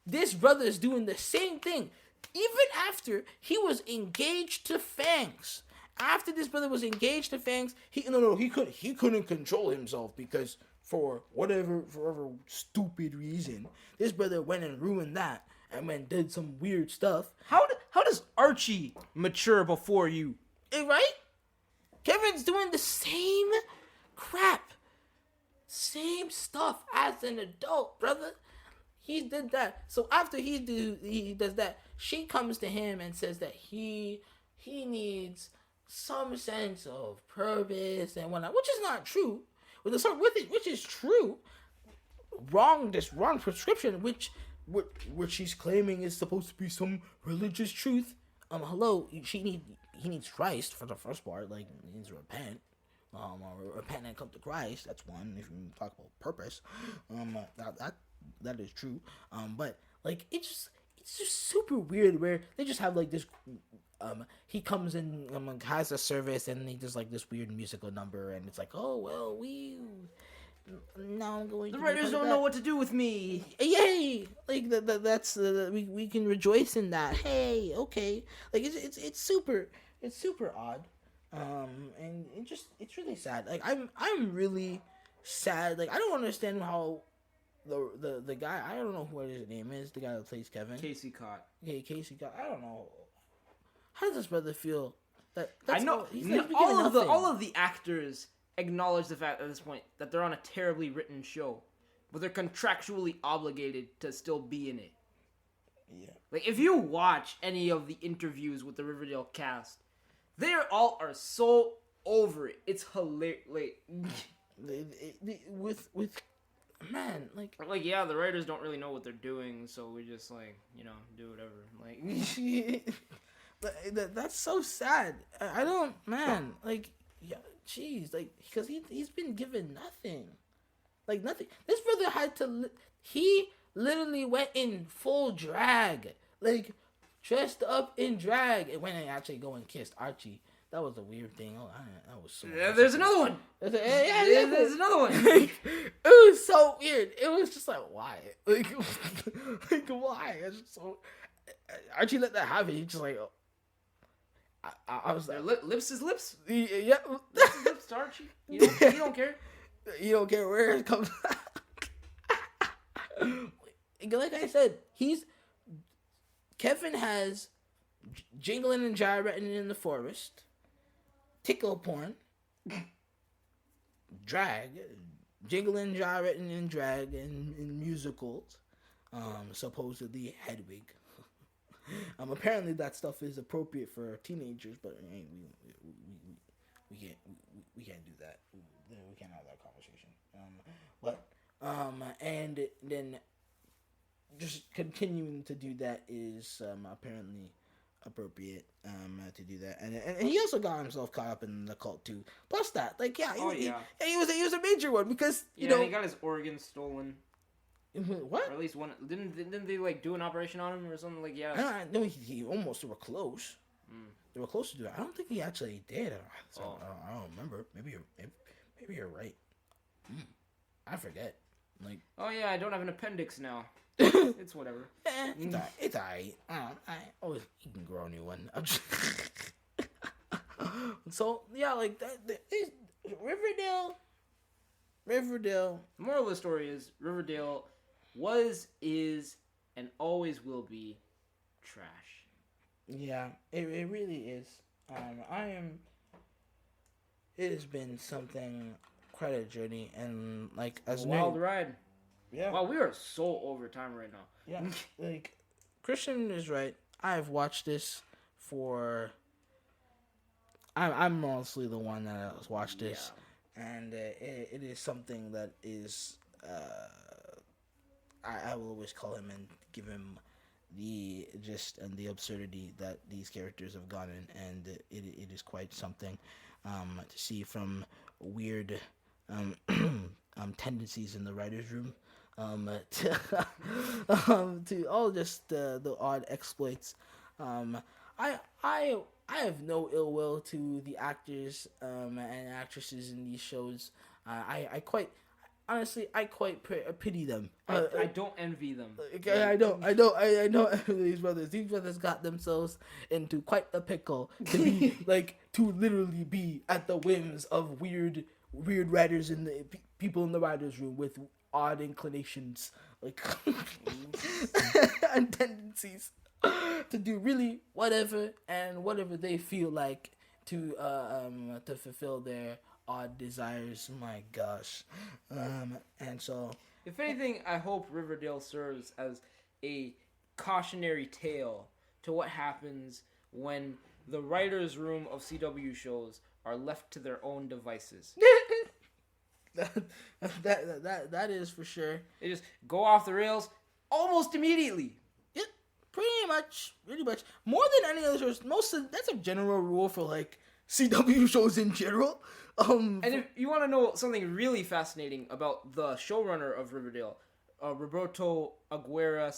S2: this brother is doing the same thing. Even after he was engaged to Fangs. After this brother was engaged to Fangs, he couldn't control himself because for whatever stupid reason, this brother went and ruined that and then did some weird stuff.
S1: How does Archie mature before you?
S2: Right? Kevin's doing the same crap. Same stuff as an adult, brother. He did that. So after he does that, she comes to him and says that he needs some sense of purpose and whatnot, which is not true. Which is true. Wrong prescription, which she's claiming is supposed to be some religious truth. Hello, he needs Christ for the first part. Like, he needs to repent. Repent and come to Christ. That's one. If you talk about purpose, that is true. But like, it's just super weird where they just have like this. He comes in, has a service, and he does like this weird musical number, and it's like, oh well, now I'm going.
S1: The writers don't know what to do with me.
S2: Yay! Like that's we can rejoice in that. Hey, okay. Like it's super odd. And it's really sad. Like I'm really sad. Like I don't understand how the guy, I don't know what his name is, the guy that plays Kevin.
S1: Casey Cott.
S2: Okay, Casey Cott. I don't know. How does this brother feel?
S1: I know all of the actors acknowledge the fact at this point that they're on a terribly written show, but they're contractually obligated to still be in it.
S2: Yeah.
S1: Like if you watch any of the interviews with the Riverdale cast, they all are so over it. It's hilarious. Like,
S2: with man, like
S1: yeah, the writers don't really know what they're doing, so we just like, do whatever. Like
S2: that's so sad. I don't, man. Like, yeah, jeez, like because he's been given nothing, like nothing. This brother had to. He literally went in full drag, like dressed up in drag, and went and actually go and kissed Archie. That was a weird thing. Oh, that was so.
S1: Yeah, there's another one.
S2: There's
S1: another one.
S2: It was so weird. It was just like, why? Like why? It's just so. Archie let that happen. He just like. I was like,
S1: lips is lips.
S2: Yeah,
S1: lips is lips to Archie. You don't care.
S2: You don't care where it comes. Like I said, Kevin has jingling and gyrating in the forest, tickle porn, drag, jingling, gyrating in drag and in musicals, supposedly Hedwig. Apparently that stuff is appropriate for teenagers, but we can't do that. We can't have that conversation. And then just continuing to do that is apparently appropriate to do that, and he also got himself caught up in the cult too. Plus that, like, he was a major one because you know
S1: he got his organs stolen.
S2: What?
S1: Or at least one. Didn't they like do an operation on him or something? Like, yeah.
S2: I know he almost. They were close. They were close to do it. I don't think he actually did. I don't remember. Maybe you're right. I forget. Like.
S1: Oh yeah, I don't have an appendix now. It's whatever.
S2: It's alright. You can grow a new one. So yeah, like that. Riverdale.
S1: The moral of the story is Riverdale was, is, and always will be trash.
S2: Yeah, it really is. It has been something, quite a journey, and like as
S1: a wild ride.
S2: Yeah.
S1: Wow, we are so over time right now.
S2: Yeah. Like Christian is right. I've watched this for. I'm mostly the one that has watched this. Yeah. And it is something that is I will always call him and give him the gist and the absurdity that these characters have gone in, and it is quite something to see, from weird tendencies in the writers' room to all just the odd exploits. I have no ill will to the actors and actresses in these shows. I quite honestly pity them.
S1: I don't envy them.
S2: I know these brothers. These brothers got themselves into quite a pickle to be to literally be at the whims of weird writers in the people in the writers' room with odd inclinations and tendencies to do really whatever they feel like to fulfill their odd desires. My gosh. And so,
S1: if anything, I hope Riverdale serves as a cautionary tale to what happens when the writers' room of CW shows are left to their own devices.
S2: that is for sure.
S1: They just go off the rails almost immediately.
S2: Yeah, pretty much. More than any other shows. That's a general rule for CW shows in general.
S1: And if you want to know something really fascinating about the showrunner of Riverdale, Roberto Aguirre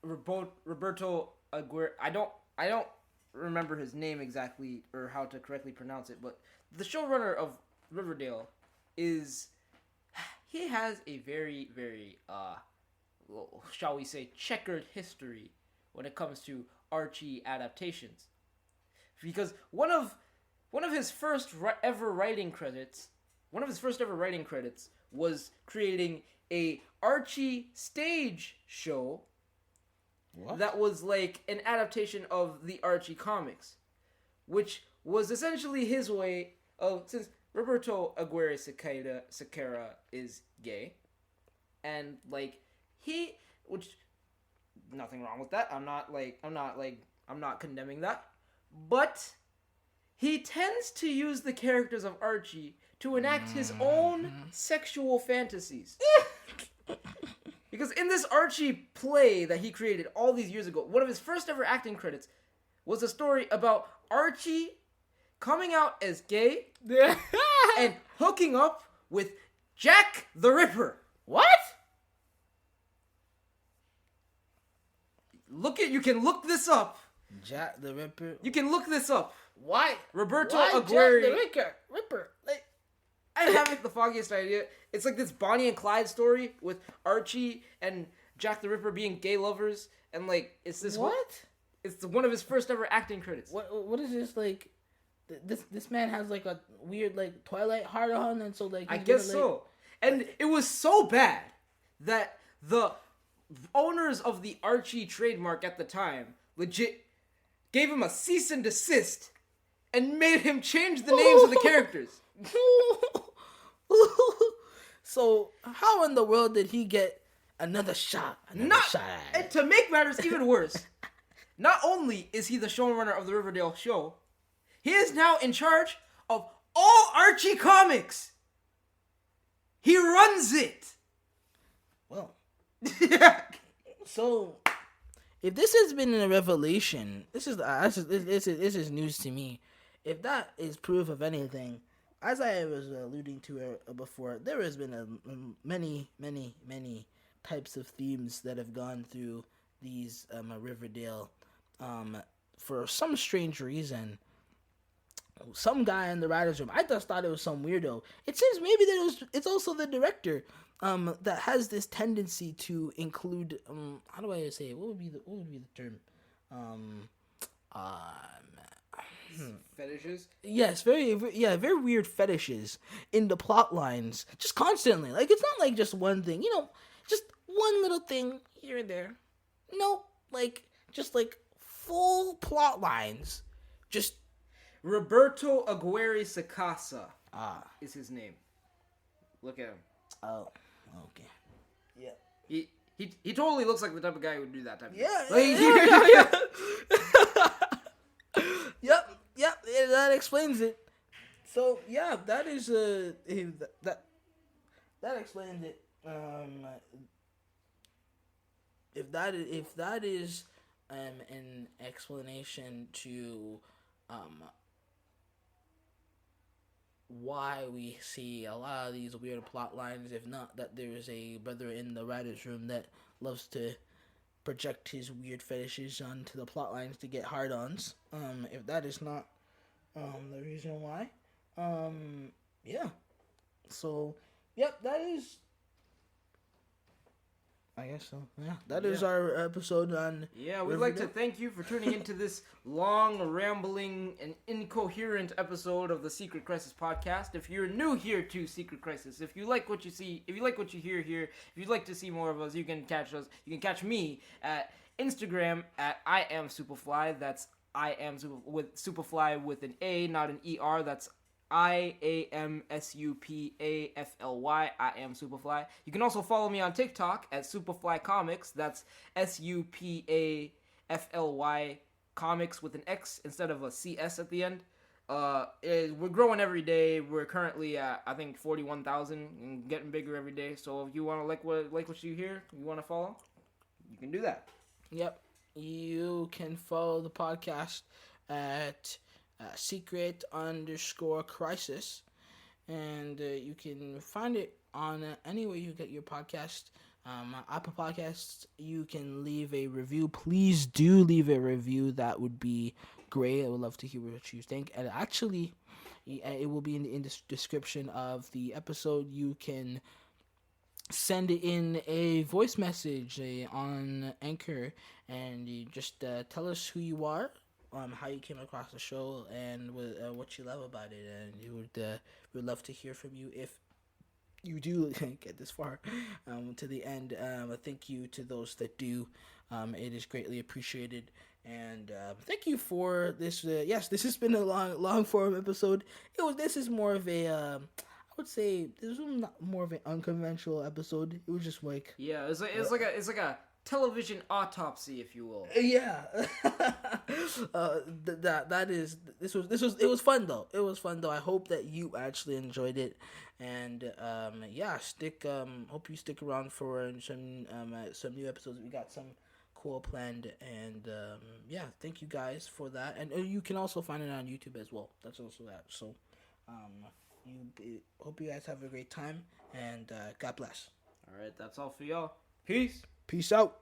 S1: Roberto Aguirre. I don't remember his name exactly or how to correctly pronounce it, but the showrunner of Riverdale he has a very, very shall we say, checkered history when it comes to Archie adaptations, because one of his first ever writing credits was creating a Archie stage show.
S2: What?
S1: That was like an adaptation of the Archie comics, which was essentially his way of, since Roberto Aguirre Sequeira is gay, and which nothing wrong with that. I'm not condemning that, but he tends to use the characters of Archie to enact his own sexual fantasies. Because in this Archie play that he created all these years ago, one of his first ever acting credits was a story about Archie coming out as gay and hooking up with Jack the Ripper.
S2: What?
S1: You can look this up.
S2: Jack the Ripper?
S1: You can look this up.
S2: Why?
S1: Roberto
S2: Why
S1: Aguirre.
S2: Jack the Ripper?
S1: I haven't the foggiest idea. It's like this Bonnie and Clyde story with Archie and Jack the Ripper being gay lovers, and it's this
S2: what?
S1: It's one of his first ever acting credits.
S2: What is this like? This man has a weird Twilight heart on, and so
S1: I guess so. And it was so bad that the owners of the Archie trademark at the time legit gave him a cease and desist and made him change the names of the characters.
S2: So how in the world did he get another shot?
S1: And to make matters even worse, not only is he the showrunner of the Riverdale show, he is now in charge of all Archie comics. He runs it.
S2: Well, so if this has been a revelation, this is news to me. If that is proof of anything, as I was alluding to before, there has been many types of themes that have gone through these Riverdale. For some strange reason, some guy in the writers' room, I just thought it was some weirdo. It seems maybe that it's also the director that has this tendency to include how do I say it? What would be the term?
S1: Fetishes?
S2: Yes, very weird fetishes in the plot lines, just constantly. It's not just one thing, just one little thing here and there. No, just full plot lines. Just
S1: Roberto Aguirre Sacasa is his name. Look at him.
S2: Oh, okay. Yeah.
S1: He totally looks like the type of guy who would do that type of
S2: thing. Yep, that explains it. So yeah, that is that explains it. if that is an explanation to why we see a lot of these weird plot lines, if not that there is a brother in the writer's room that loves to project his weird fetishes onto the plot lines to get hard-ons. If that is not the reason why, yeah. So, yep, that is. I guess so. Yeah, that is our episode on.
S1: Yeah, we'd like to thank you for tuning into this long, rambling, and incoherent episode of the Secret Crisis podcast. If you're new here to Secret Crisis, if you like what you see, if you like what you hear here, if you'd like to see more of us, you can catch us. You can catch me at Instagram at I am Superfly. That's I am with Superfly with an A, not an ER. That's IAMSUPAFLY. I am Superfly. You can also follow me on TikTok at Superfly Comics. That's SUPAFLY Comics with an X instead of a CS at the end. We're growing every day. We're currently at, I think, 41,000 and getting bigger every day. So if you want to like what you hear, you want to follow, you can do that.
S2: Yep. You can follow the podcast at secret_crisis, and you can find it on anywhere you get your podcast. Apple Podcasts, you can leave a review. Please do leave a review. That would be great. I would love to hear what you think. And actually, it will be in the description of the episode. You can send in a voice message on Anchor, and you just tell us who you are, how you came across the show, and what you love about it. And we'd love to hear from you if you do get this far to the end. Thank you to those that do. It is greatly appreciated. And thank you for this. Yes, this has been a long form episode. This is more of a I would say this was not more of an unconventional episode. It was just like,
S1: yeah, it's like a television autopsy, if you will.
S2: Yeah. It was fun though. It was fun though. I hope that you actually enjoyed it, and hope you stick around for some new episodes. We got some cool planned, and thank you guys for that. And you can also find it on YouTube as well. That's also that. So hope you guys have a great time, and God bless.
S1: All right, that's all for y'all. Peace.
S2: Peace out.